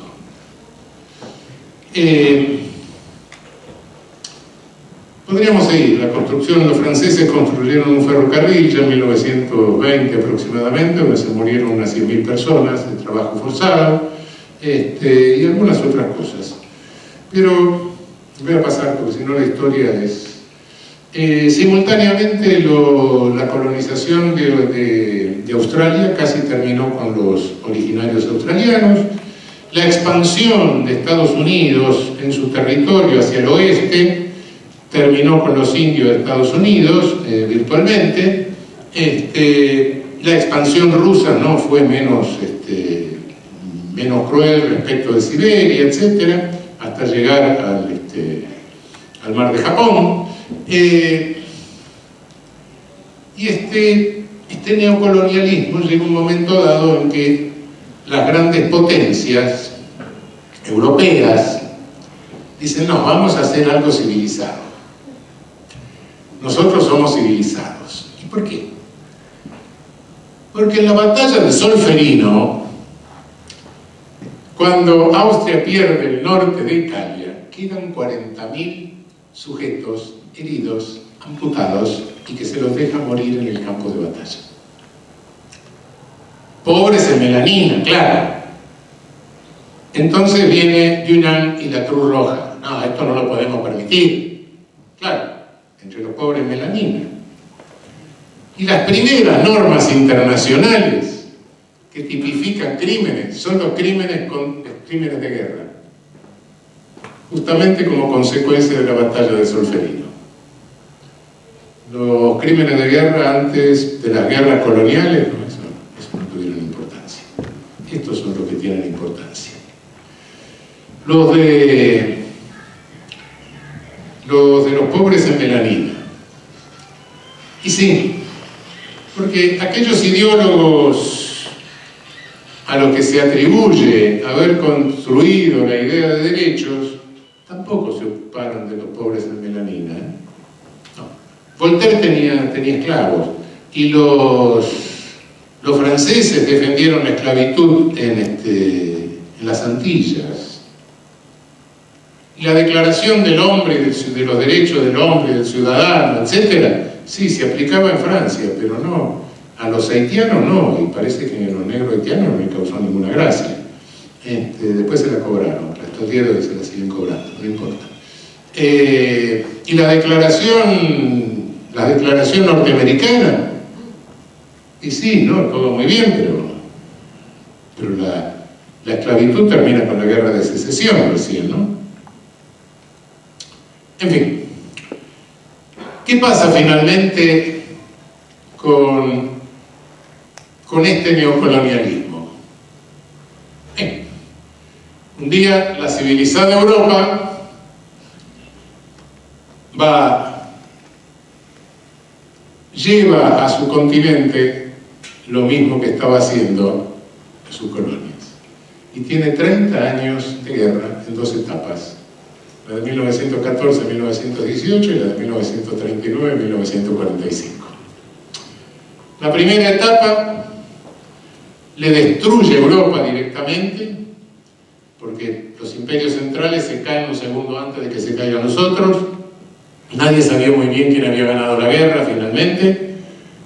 Podríamos seguir. La construcción, los franceses construyeron un ferrocarril ya en 1920 aproximadamente, donde se murieron unas 100.000 personas de trabajo forzado, y algunas otras cosas. Pero voy a pasar porque si no la historia es... simultáneamente la colonización de Australia casi terminó con los originarios australianos. La expansión de Estados Unidos en su territorio hacia el oeste terminó con los indios de Estados Unidos virtualmente. La expansión rusa no fue menos cruel respecto de Siberia, etc., hasta llegar al mar de Japón. Y este neocolonialismo llega un momento dado en que las grandes potencias europeas dicen, no, vamos a hacer algo civilizado. Nosotros somos civilizados. ¿Y por qué? Porque en la batalla de Solferino, cuando Austria pierde el norte de Italia, quedan 40.000 sujetos heridos, amputados, y que se los deja morir en el campo de batalla. Pobres en melanina, claro. Entonces viene Dunant y la Cruz Roja. No, esto no lo podemos permitir. Claro, entre los pobres en melanina. Y las primeras normas internacionales que tipifican crímenes son los crímenes de guerra, justamente como consecuencia de la batalla de Solferino. Los crímenes de guerra antes de las guerras coloniales, no, eso no tuvieron importancia. Estos son los que tienen importancia. Los de los pobres en melanina. Y sí, porque aquellos ideólogos a los que se atribuye haber construido la idea de derechos tampoco se ocuparon de los pobres en melanina. No. Voltaire tenía esclavos, y los franceses defendieron la esclavitud en las Antillas. Y la Declaración del Hombre, de los derechos del hombre, del ciudadano, etc., sí, se aplicaba en Francia, pero no, a los haitianos no, y parece que a los negros haitianos no les causó ninguna gracia. Después se la cobraron, hasta el día de hoy se la siguen cobrando, no importa. Y la declaración norteamericana, y sí, no, todo muy bien, pero la esclavitud termina con la guerra de secesión recién, ¿no? En fin, ¿qué pasa finalmente con este neocolonialismo? Un día la civilizada Europa lleva a su continente lo mismo que estaba haciendo a sus colonias. Y tiene 30 años de guerra en dos etapas. La de 1914 a 1918 y la de 1939 a 1945. La primera etapa le destruye Europa directamente, porque los imperios centrales se caen un segundo antes de que se caigan los otros. Nadie sabía muy bien quién había ganado la guerra finalmente.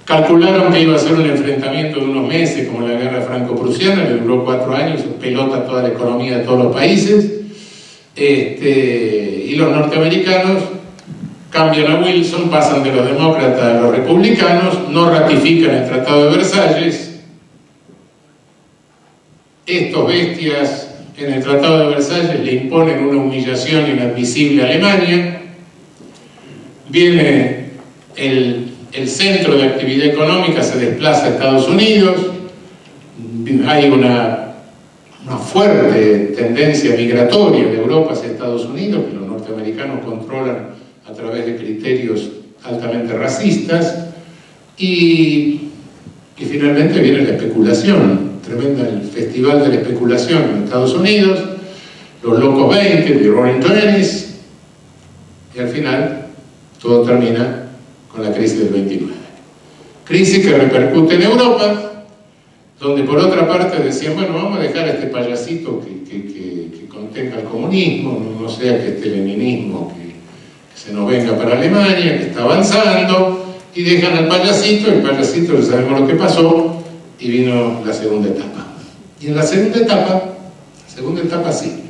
Calcularon que iba a ser un enfrentamiento de unos meses, como la guerra franco-prusiana, que duró 4 años, pelota toda la economía de todos los países. Y los norteamericanos cambian a Wilson, pasan de los demócratas a los republicanos, no ratifican el Tratado de Versalles. Estos bestias en el Tratado de Versalles le imponen una humillación inadmisible a Alemania. Viene el centro de actividad económica, se desplaza a Estados Unidos. Hay una fuerte tendencia migratoria de Europa hacia Estados Unidos, que los norteamericanos controlan a través de criterios altamente racistas, y finalmente viene la especulación, tremenda, el festival de la especulación en Estados Unidos, los locos 20, de Roaring Twenties, y al final todo termina con la crisis del 29. Crisis que repercute en Europa, donde por otra parte decían, bueno, vamos a dejar a este payasito que contenga el comunismo, no sea que este leninismo que se nos venga para Alemania, que está avanzando, y dejan al payasito, el payasito ya sabemos lo que pasó, y vino la segunda etapa. Y en la segunda etapa sí,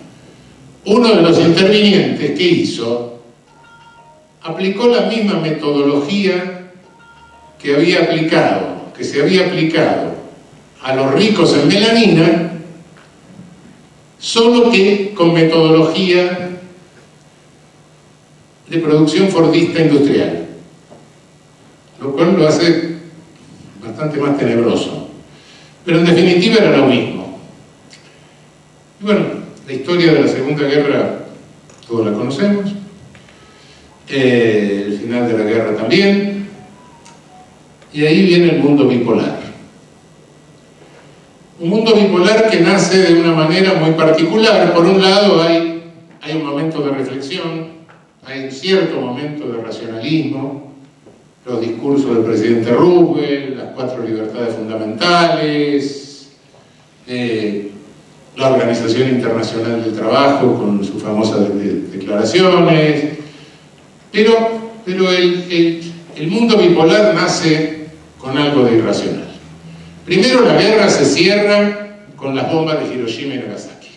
uno de los intervinientes que hizo, aplicó la misma metodología que se había aplicado a los ricos en melanina, solo que con metodología de producción fordista industrial, lo cual lo hace bastante más tenebroso, pero en definitiva era lo mismo. Y bueno, la historia de la Segunda Guerra todos la conocemos, el final de la guerra también, Y ahí viene el mundo bipolar. Un mundo bipolar que nace de una manera muy particular. Por un lado hay un momento de reflexión, hay un cierto momento de racionalismo, los discursos del presidente Roosevelt, las 4 libertades fundamentales, la Organización Internacional del Trabajo con sus famosas declaraciones, pero el mundo bipolar nace con algo de irracional. Primero, la guerra se cierra con las bombas de Hiroshima y Nagasaki,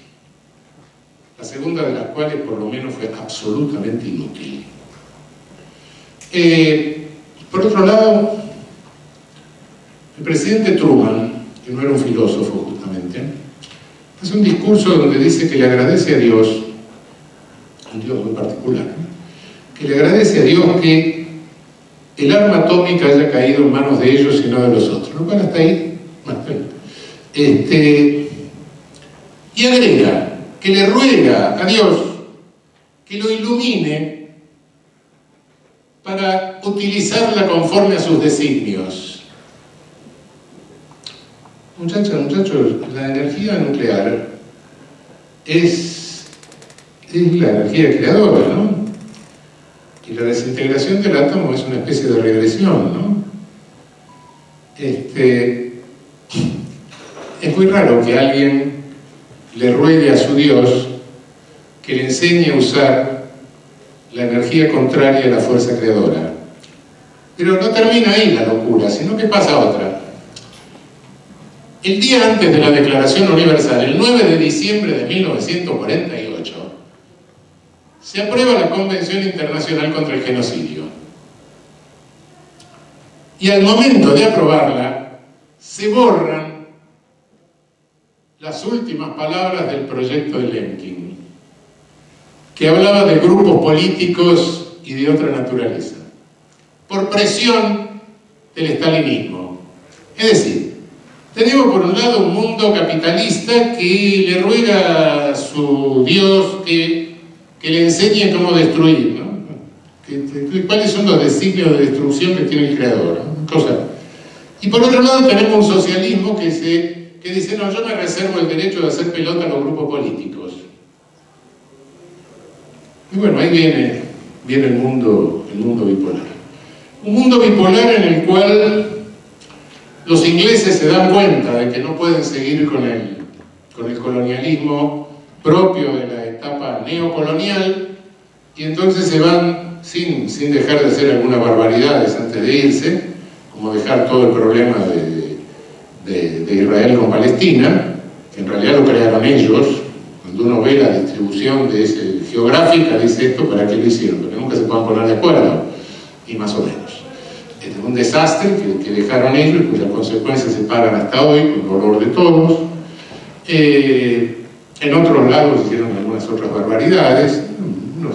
la segunda de las cuales por lo menos fue absolutamente inútil. Por otro lado, el presidente Truman, que no era un filósofo justamente, hace un discurso donde dice que le agradece a Dios, un Dios muy particular, que le agradece a Dios que el arma atómica haya caído en manos de ellos y no de los otros, lo cual hasta ahí, y agrega que le ruega a Dios que lo ilumine para utilizarla conforme a sus designios. Muchachos, la energía nuclear es la energía creadora, ¿no? Y la desintegración del átomo es una especie de regresión, ¿no? Es muy raro que alguien le ruegue a su Dios que le enseñe a usar la energía contraria a la fuerza creadora. Pero no termina ahí la locura, sino que pasa otra. El día antes de la Declaración Universal, el 9 de diciembre de 1948, se aprueba la Convención Internacional contra el Genocidio. Y al momento de aprobarla, se borran las últimas palabras del proyecto de Lemkin, que hablaba de grupos políticos y de otra naturaleza, por presión del estalinismo. Es decir, tenemos por un lado un mundo capitalista que le ruega a su Dios que le enseñe cómo destruir, ¿no? ¿Cuáles son los designios de destrucción que tiene el creador, ¿no? Y por otro lado tenemos un socialismo que dice, no, yo me reservo el derecho de hacer pelota a los grupos políticos. Y bueno, ahí viene el mundo bipolar. Un mundo bipolar en el cual los ingleses se dan cuenta de que no pueden seguir con el colonialismo propio de la etapa neocolonial, y entonces se van sin dejar de hacer algunas barbaridades antes de irse, como dejar todo el problema de Israel con Palestina, que en realidad lo crearon ellos. Cuando uno ve la distribución geográfica, dice esto, ¿para qué lo hicieron? Porque nunca se pueden poner de acuerdo, y más o menos. Es un desastre que dejaron ellos, cuyas consecuencias se pagan hasta hoy, con dolor de todos. En otros lados hicieron algunas otras barbaridades, unos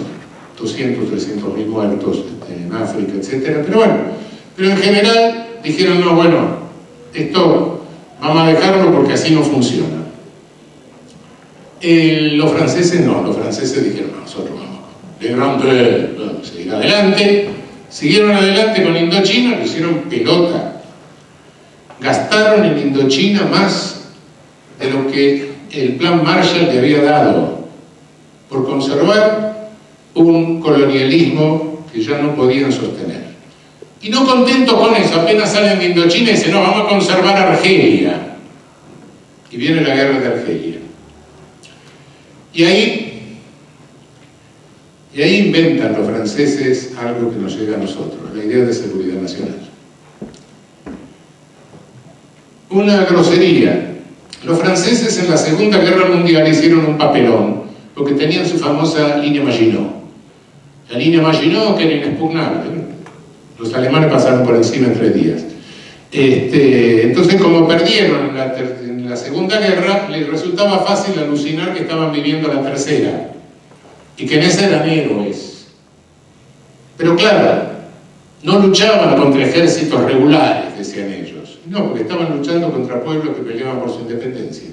200, 300 mil muertos en África, etc. Pero en general dijeron, no, bueno, esto vamos a dejarlo porque así no funciona. Los franceses no, los franceses dijeron, no, nosotros vamos a seguir adelante. Siguieron adelante con Indochina, lo hicieron pelota. Gastaron en Indochina más de lo que el plan Marshall le había dado, por conservar un colonialismo que ya no podían sostener. Y no contentos con eso, apenas salen de Indochina y dicen, no, vamos a conservar Argelia. Y viene la guerra de Argelia. Y ahí inventan los franceses algo que nos llega a nosotros, la idea de seguridad nacional. Una grosería. Los franceses en la Segunda Guerra Mundial hicieron un papelón, porque tenían su famosa línea Maginot. La línea Maginot, que era inexpugnable. Los alemanes pasaron por encima en 3 días. Entonces, como perdieron en la Segunda Guerra, les resultaba fácil alucinar que estaban viviendo la tercera, y que en esa eran héroes. Pero claro, no luchaban contra ejércitos regulares, decían ellos. No, porque estaban luchando contra pueblos que peleaban por su independencia.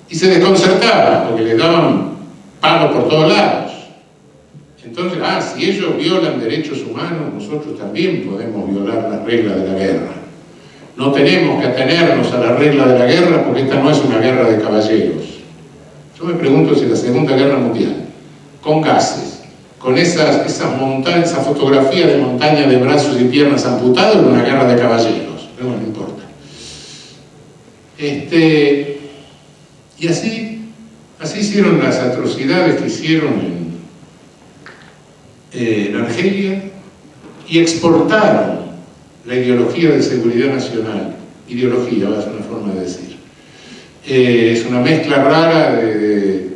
Y se desconcertaban, porque les daban palos por todos lados. Entonces, si ellos violan derechos humanos, nosotros también podemos violar las reglas de la guerra. No tenemos que atenernos a la regla de la guerra porque esta no es una guerra de caballeros. Yo me pregunto si la Segunda Guerra Mundial, con gases, con esas montañas, esa fotografía de montañas de brazos y piernas amputados, era una guerra de caballeros. Pero bueno, no importa. Y así hicieron las atrocidades que hicieron en Argelia y exportaron la ideología de seguridad nacional. Ideología, va a ser una forma de decir. Es una mezcla rara de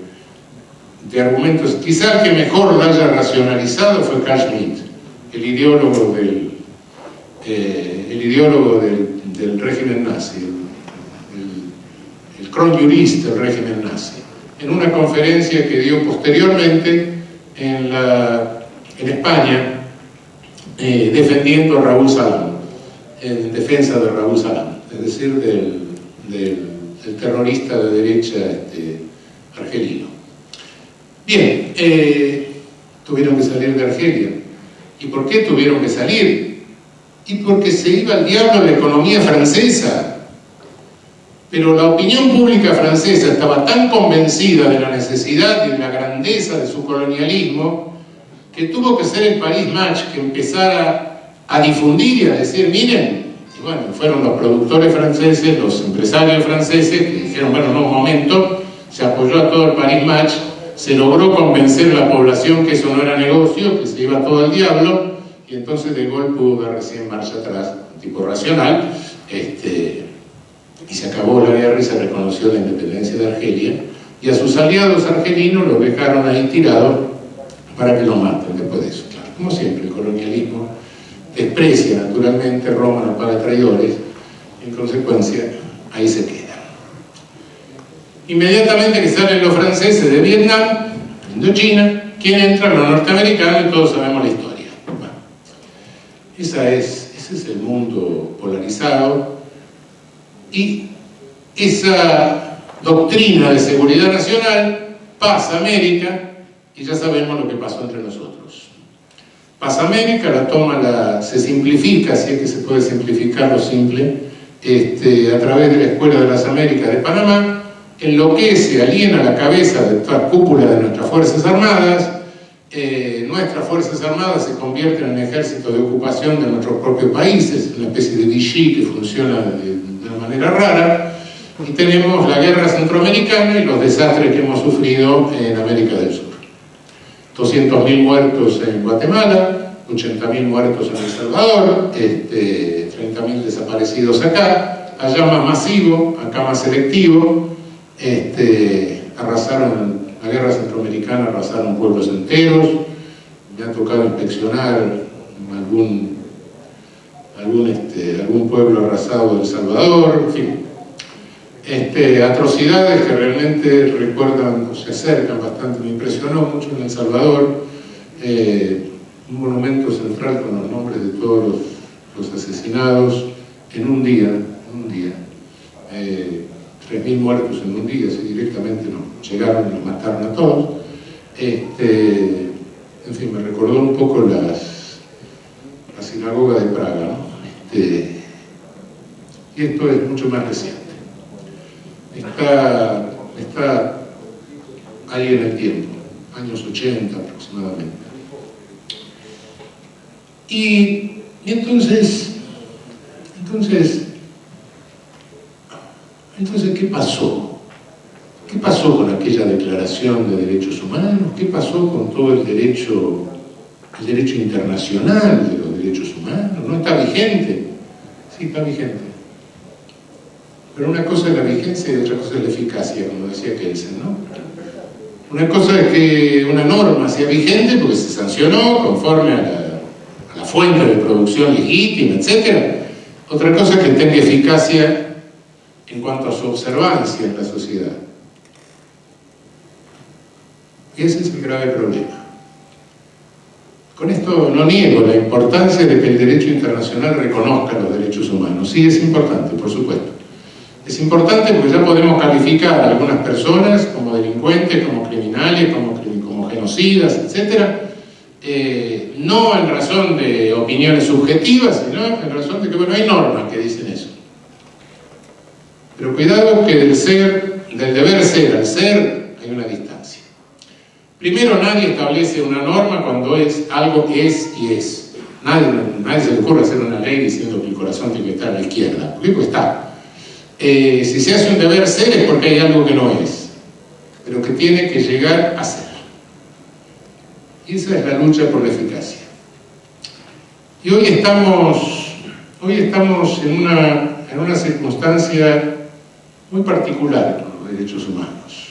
argumentos. Quizá el que mejor lo haya racionalizado fue Carl Schmitt, el ideólogo del régimen nazi, el Kronjurist del régimen nazi, en una conferencia que dio posteriormente en España, defendiendo a Raúl Salam, en defensa de Raúl Salam, es decir, del terrorista de derecha argelino. Bien, tuvieron que salir de Argelia. ¿Y por qué tuvieron que salir? Y porque se iba al diablo la economía francesa. Pero la opinión pública francesa estaba tan convencida de la necesidad y de la grandeza de su colonialismo que tuvo que ser el Paris Match que empezara a difundir y a decir, miren, y bueno, fueron los productores franceses, los empresarios franceses que dijeron, bueno, no, un momento, se apoyó a todo el Paris Match, se logró convencer a la población que eso no era negocio, que se iba todo al diablo, y entonces De Gaulle pudo dar recién marcha atrás, un tipo racional, y se acabó la guerra y se reconoció la independencia de Argelia, y a sus aliados argelinos los dejaron ahí tirados para que lo maten después de eso. Claro, como siempre, el colonialismo desprecia naturalmente, Roma no paga traidores, y en consecuencia ahí se queda. Inmediatamente que salen los franceses de Vietnam, Indochina, ¿quién entra? Los norteamericanos, y todos sabemos la historia. Bueno, ese es el mundo polarizado, y esa doctrina de seguridad nacional pasa a América, y ya sabemos lo que pasó entre nosotros. Pasa a América, se simplifica, si es que se puede simplificar lo simple, a través de la Escuela de las Américas de Panamá, enloquece, aliena la cabeza de toda la cúpula de nuestras Fuerzas Armadas. Nuestras Fuerzas Armadas se convierten en ejército de ocupación de nuestros propios países, una especie de Vichy que funciona de una manera rara, y tenemos la guerra centroamericana y los desastres que hemos sufrido en América del Sur. 200.000 muertos en Guatemala, 80.000 muertos en El Salvador, 30.000 desaparecidos acá, allá más masivo, acá más selectivo. Arrasaron, la guerra centroamericana arrasaron pueblos enteros. Me ha tocado inspeccionar algún pueblo arrasado de El Salvador, en fin. Atrocidades que realmente recuerdan o se acercan bastante. Me impresionó mucho en El Salvador un monumento central con los nombres de todos los asesinados en un día. 3.000 muertos en un día, así directamente no llegaron y los mataron a todos. En fin, me recordó un poco la sinagoga de Praga, ¿no? Y esto es mucho más reciente. Está ahí en el tiempo, años 80 aproximadamente. Y entonces, ¿qué pasó? ¿Qué pasó con aquella declaración de derechos humanos? ¿Qué pasó con todo el derecho internacional de los derechos humanos? ¿No está vigente? Sí, está vigente. Pero una cosa es la vigencia y otra cosa es la eficacia, como decía Kelsen, ¿no? Una cosa es que una norma sea vigente porque se sancionó conforme a la fuente de producción legítima, etc. Otra cosa es que tenga eficacia en cuanto a su observancia en la sociedad. Y ese es el grave problema. Con esto no niego la importancia de que el derecho internacional reconozca los derechos humanos. Sí, es importante, por supuesto. Es importante porque ya podemos calificar a algunas personas como delincuentes, como criminales, como genocidas, etc. no en razón de opiniones subjetivas, sino en razón de que, bueno, hay normas que dicen eso. Pero cuidado que del deber ser al ser hay una distancia. Primero, nadie establece una norma cuando es algo que es y es. Nadie se le ocurre hacer una ley diciendo que el corazón tiene que estar a la izquierda. ¿Por qué está? Si se hace un deber ser es porque hay algo que no es, pero que tiene que llegar a ser. Y esa es la lucha por la eficacia. Y hoy estamos en una circunstancia muy particular con los derechos humanos.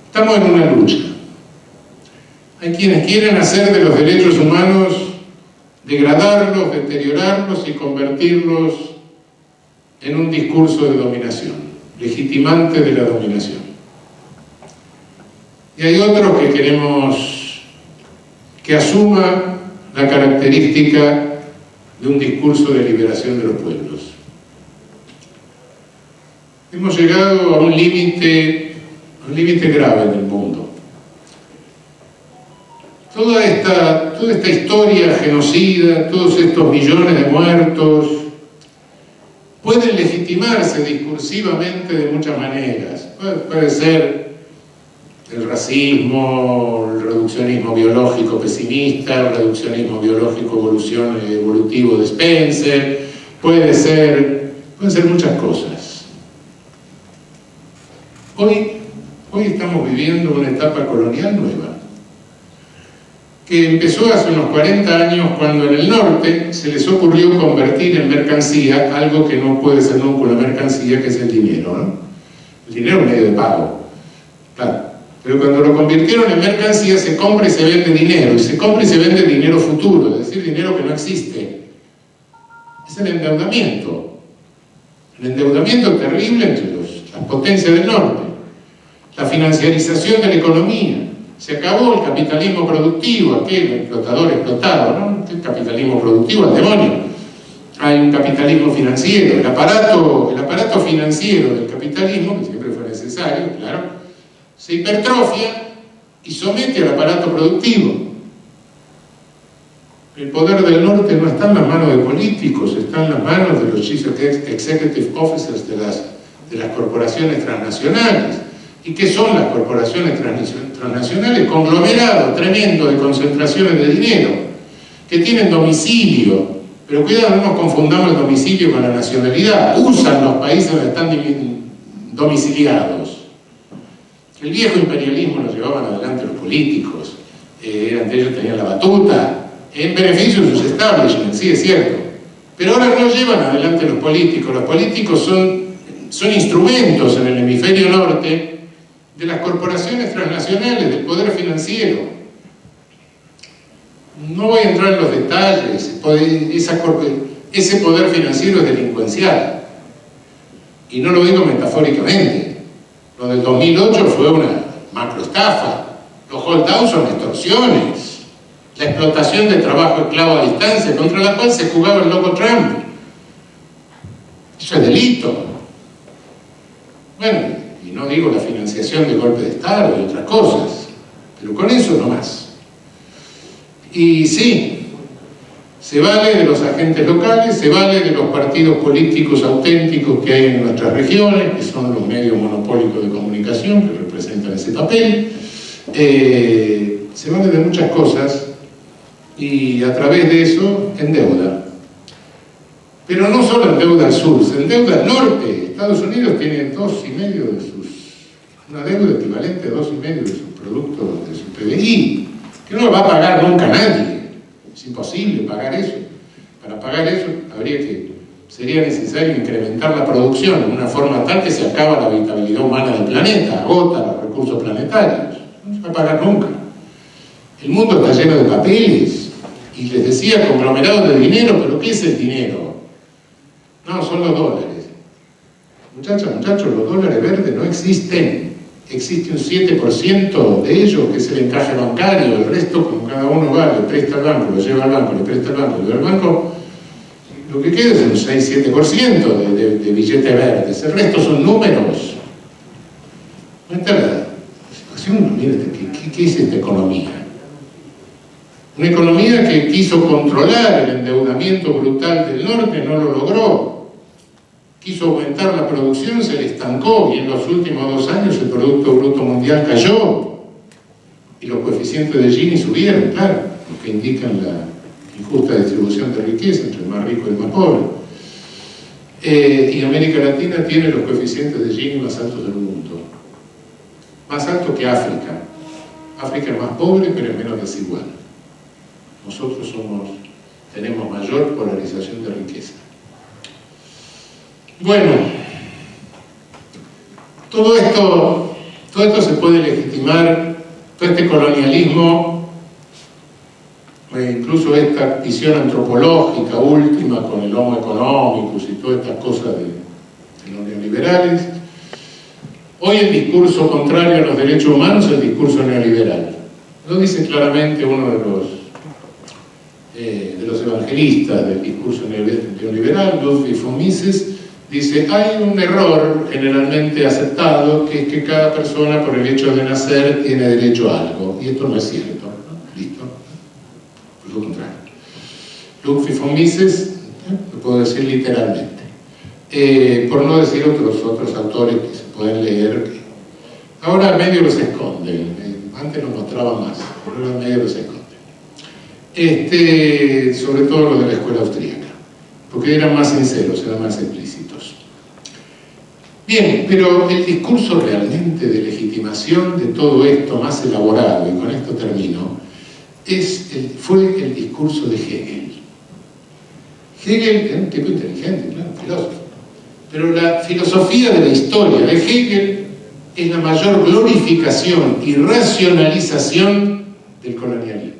Estamos en una lucha. Hay quienes quieren hacer de los derechos humanos, degradarlos, deteriorarlos y convertirlos en un discurso de dominación, legitimante de la dominación. Y hay otros que queremos que asuma la característica de un discurso de liberación de los pueblos. Hemos llegado a un límite grave en el mundo. Toda esta historia genocida, todos estos millones de muertos, pueden legitimarse discursivamente de muchas maneras. Puede ser el racismo, el reduccionismo biológico pesimista, el reduccionismo biológico evolutivo de Spencer, pueden ser muchas cosas. Hoy estamos viviendo una etapa colonial nueva, que empezó hace unos 40 años cuando en el norte se les ocurrió convertir en mercancía algo que no puede ser nunca una mercancía, que es el dinero, ¿no? El dinero es un medio de pago, claro. Pero cuando lo convirtieron en mercancía se compra y se vende dinero, y se compra y se vende dinero futuro, es decir, dinero que no existe. Es el endeudamiento. El endeudamiento terrible entre las potencias del norte. La financiarización de la economía. Se acabó el capitalismo productivo, aquel explotador explotado, ¿no? El capitalismo productivo, al demonio. Hay un capitalismo financiero. El aparato financiero del capitalismo, que siempre fue necesario, claro, se hipertrofia y somete al aparato productivo. El poder del norte no está en las manos de políticos, está en las manos de los chief executive officers de las corporaciones transnacionales. ¿Y qué son las corporaciones transnacionales? Conglomerados tremendo de concentraciones de dinero, que tienen domicilio, pero cuidado, no nos confundamos el domicilio con la nacionalidad. Usan los países donde están domiciliados. El viejo imperialismo lo llevaban adelante los políticos, ante ellos tenían la batuta, en beneficio de sus establishments, sí es cierto, pero ahora no llevan adelante los políticos son instrumentos en el hemisferio norte de las corporaciones transnacionales, del poder financiero. No voy a entrar en los detalles, ese poder financiero es delincuencial, y no lo digo metafóricamente. Lo del 2008 fue una macroestafa. Los holdouts son extorsiones. La explotación de trabajo esclavo a distancia contra la cual se jugaba el loco Trump. Eso es delito. Bueno, y no digo la financiación de golpe de Estado y otras cosas, pero con eso no más. Y sí, se vale de los agentes locales, se vale de los partidos políticos auténticos que hay en nuestras regiones, que son los medios monopólicos de comunicación que representan ese papel. Se vale de muchas cosas y a través de eso endeuda. Pero no solo endeuda al sur, se endeuda al norte. Estados Unidos tiene 2,5% una deuda equivalente a 2,5% de su producto, de su PBI, que no lo va a pagar nunca nadie. Es imposible pagar eso. Para pagar eso sería necesario incrementar la producción de una forma tal que se acaba la habitabilidad humana del planeta, agota los recursos planetarios. No se va a pagar nunca. El mundo está lleno de papeles, y les decía conglomerados de dinero, pero ¿qué es el dinero? No, son los dólares. Muchachos, los dólares verdes no existen. Existe un 7% de ellos que es el encaje bancario, el resto, como cada uno va, le presta al banco, lo lleva al banco, le presta al banco, lo lleva al banco, lo que queda es un 6-7% de billetes verdes, el resto son números. ¿No está la Si uno mira, ¿qué es esta economía? Una economía que quiso controlar el endeudamiento brutal del norte, no lo logró. Quiso aumentar la producción, se le estancó, y en los últimos 2 años el Producto Bruto Mundial cayó. Y los coeficientes de Gini subieron, claro, lo que indican la injusta distribución de riqueza entre el más rico y el más pobre. Y América Latina tiene los coeficientes de Gini más altos del mundo. Más altos que África. África es más pobre, pero es menos desigual. Nosotros tenemos mayor polarización de riqueza. Bueno, todo esto se puede legitimar, todo este colonialismo, incluso esta visión antropológica última con el Homo economicus y todas estas cosas de los neoliberales. Hoy el discurso contrario a los derechos humanos es el discurso neoliberal. Lo dice claramente uno de los evangelistas del discurso neoliberal, Ludwig von Mises. Dice, hay un error generalmente aceptado, que es que cada persona por el hecho de nacer tiene derecho a algo, y esto no es cierto, ¿no? Listo, por lo contrario. Ludwig von Mises, lo puedo decir literalmente, por no decir otros autores que se pueden leer, ahora medio los esconden, antes los mostraban más, pero ahora medio los esconden. Sobre todo los de la escuela austríaca, porque eran más sinceros, eran más explícitos. Bien, pero el discurso realmente de legitimación de todo esto más elaborado, y con esto termino, fue el discurso de Hegel. Hegel era un tipo inteligente, claro, filósofo. Pero la filosofía de la historia de Hegel es la mayor glorificación y racionalización del colonialismo.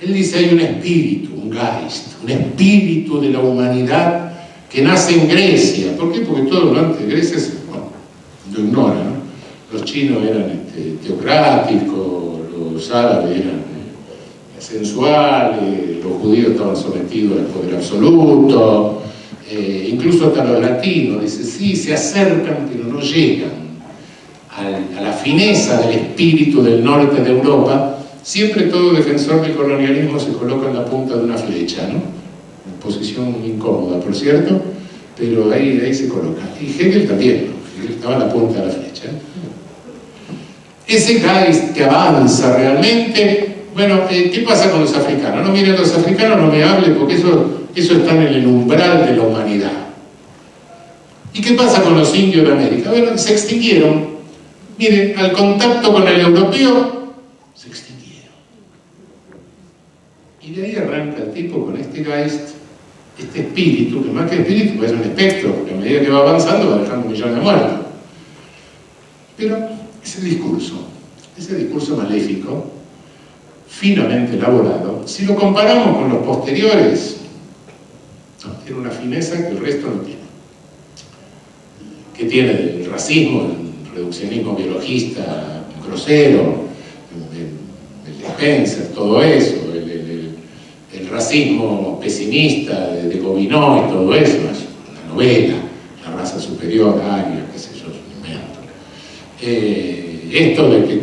Él dice, hay un espíritu, un Geist, un espíritu de la humanidad que nace en Grecia. ¿Por qué? Porque todo lo antes de Grecia lo ignoran, ¿no? Los chinos eran teocráticos, los árabes eran sensuales, los judíos estaban sometidos al poder absoluto, incluso hasta los latinos, dice, sí, se acercan pero no llegan a la fineza del espíritu del norte de Europa. Siempre todo defensor del colonialismo se coloca en la punta de una flecha, ¿no? Posición incómoda, por cierto, pero ahí se coloca. Y Hegel también, ¿no? Hegel estaba en la punta de la flecha. Ese Geist que avanza realmente, bueno, ¿qué pasa con los africanos? No, miren, los africanos no me hablen porque eso está en el umbral de la humanidad. ¿Y qué pasa con los indios de América? Bueno, se extinguieron. Miren, al contacto con el europeo, se extinguieron. Y de ahí arranca el tipo con este Geist, este espíritu, que más que espíritu es un espectro, porque a medida que va avanzando va dejando millones de muertos. Pero ese discurso maléfico, finamente elaborado, si lo comparamos con los posteriores, tiene una fineza que el resto no tiene. Que tiene el racismo, el reduccionismo biologista grosero, el Spencer, todo eso, el racismo pesimista de Gobineau y todo eso, es una novela, la raza superior, aria, qué sé yo, es un invento. Esto de que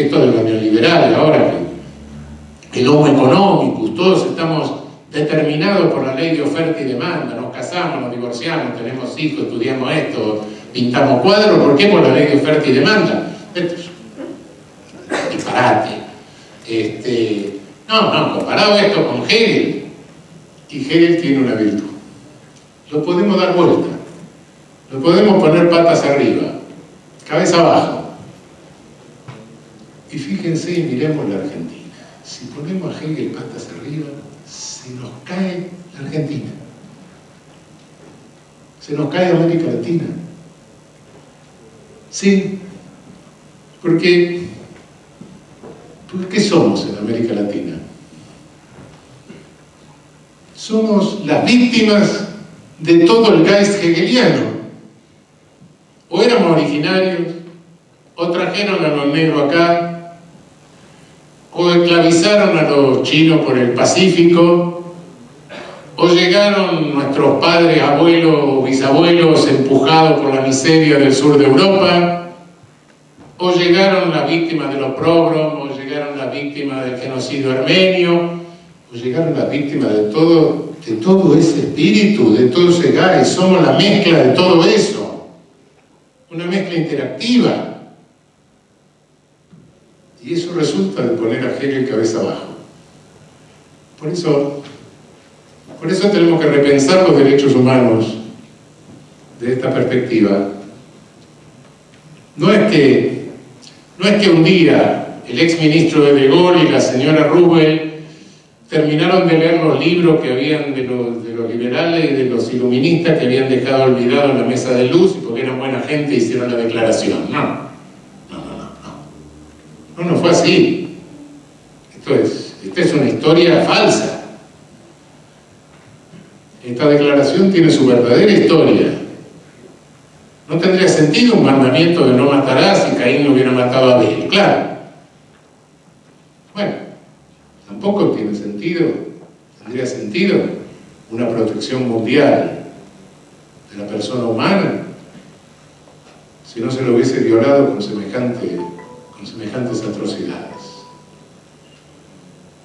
esto de lo neoliberal ahora, que el Homo economicus, todos estamos determinados por la ley de oferta y demanda, nos casamos, nos divorciamos, tenemos hijos, estudiamos esto, pintamos cuadros, ¿por qué? Por la ley de oferta y demanda. Esto es disparate. No, comparado esto con Hegel, y Hegel tiene una virtud. Lo podemos dar vuelta, lo podemos poner patas arriba, cabeza abajo. Y fíjense y miremos la Argentina. Si ponemos a Hegel patas arriba, se nos cae la Argentina. Se nos cae América Latina. Sí, porque ¿qué somos en América Latina? Somos las víctimas de todo el Geist hegeliano. O éramos originarios, o trajeron a los negros acá, o esclavizaron a los chinos por el Pacífico, o llegaron nuestros padres, abuelos, bisabuelos empujados por la miseria del sur de Europa, o llegaron las víctimas de los pogroms, o llegaron las víctimas del genocidio armenio, o llegaron las víctimas de todo ese espíritu, de todo ese gas. Somos la mezcla de todo eso, una mezcla interactiva. Y eso resulta de poner a Hegel cabeza abajo. Por eso tenemos que repensar los derechos humanos de esta perspectiva. No es que un día el exministro de Gaulle y la señora Roosevelt terminaron de leer los libros que habían de los liberales y de los iluministas que habían dejado olvidado en la mesa de luz, y porque eran buena gente hicieron la declaración. No fue así. Esta es una historia falsa. Esta declaración tiene su verdadera historia. No tendría sentido un mandamiento de no matarás si Caín no hubiera matado a Abel, claro. Bueno, tampoco tendría sentido una protección mundial de la persona humana si no se lo hubiese violado con semejantes atrocidades.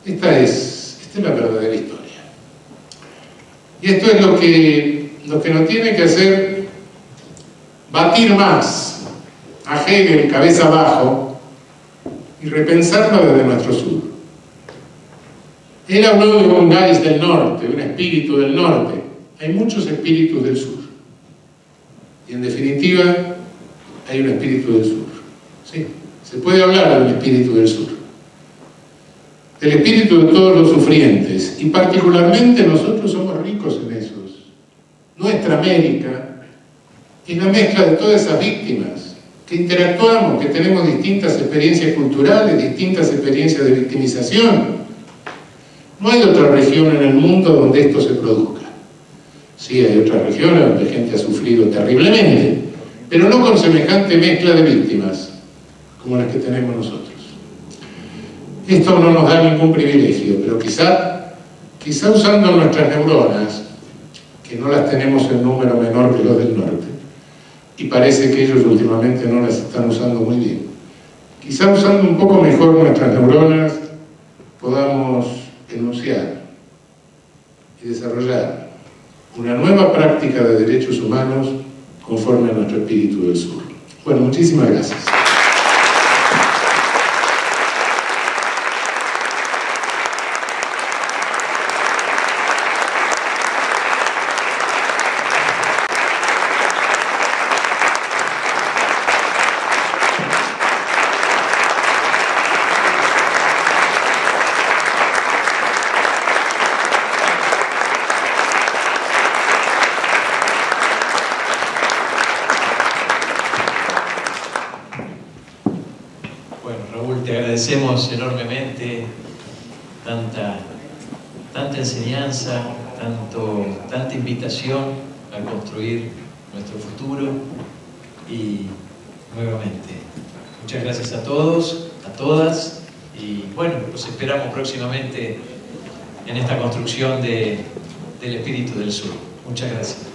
Esta es la verdadera historia. Y esto es lo que nos tiene que hacer batir más a Hegel cabeza abajo y repensarlo desde nuestro sur. Él habló de un Geist del norte, de un espíritu del norte. Hay muchos espíritus del sur. Y en definitiva, hay un espíritu del sur. ¿Sí? Se puede hablar de un espíritu del sur. Del espíritu de todos los sufrientes. Y particularmente nosotros somos ricos en esos. Nuestra América es la mezcla de todas esas víctimas que interactuamos, que tenemos distintas experiencias culturales, distintas experiencias de victimización. No hay otra región en el mundo donde esto se produzca. Sí, hay otras regiones donde gente ha sufrido terriblemente, pero no con semejante mezcla de víctimas como las que tenemos nosotros. Esto no nos da ningún privilegio, pero quizá usando nuestras neuronas, que no las tenemos en número menor que los del norte, y parece que ellos últimamente no las están usando muy bien, quizá usando un poco mejor nuestras neuronas podamos enunciar y desarrollar una nueva práctica de derechos humanos conforme a nuestro espíritu del sur. Bueno, muchísimas gracias. Te agradecemos enormemente tanta enseñanza, tanta invitación a construir nuestro futuro, y nuevamente muchas gracias a todos, a todas, y bueno, los esperamos próximamente en esta construcción del espíritu del sur. Muchas gracias.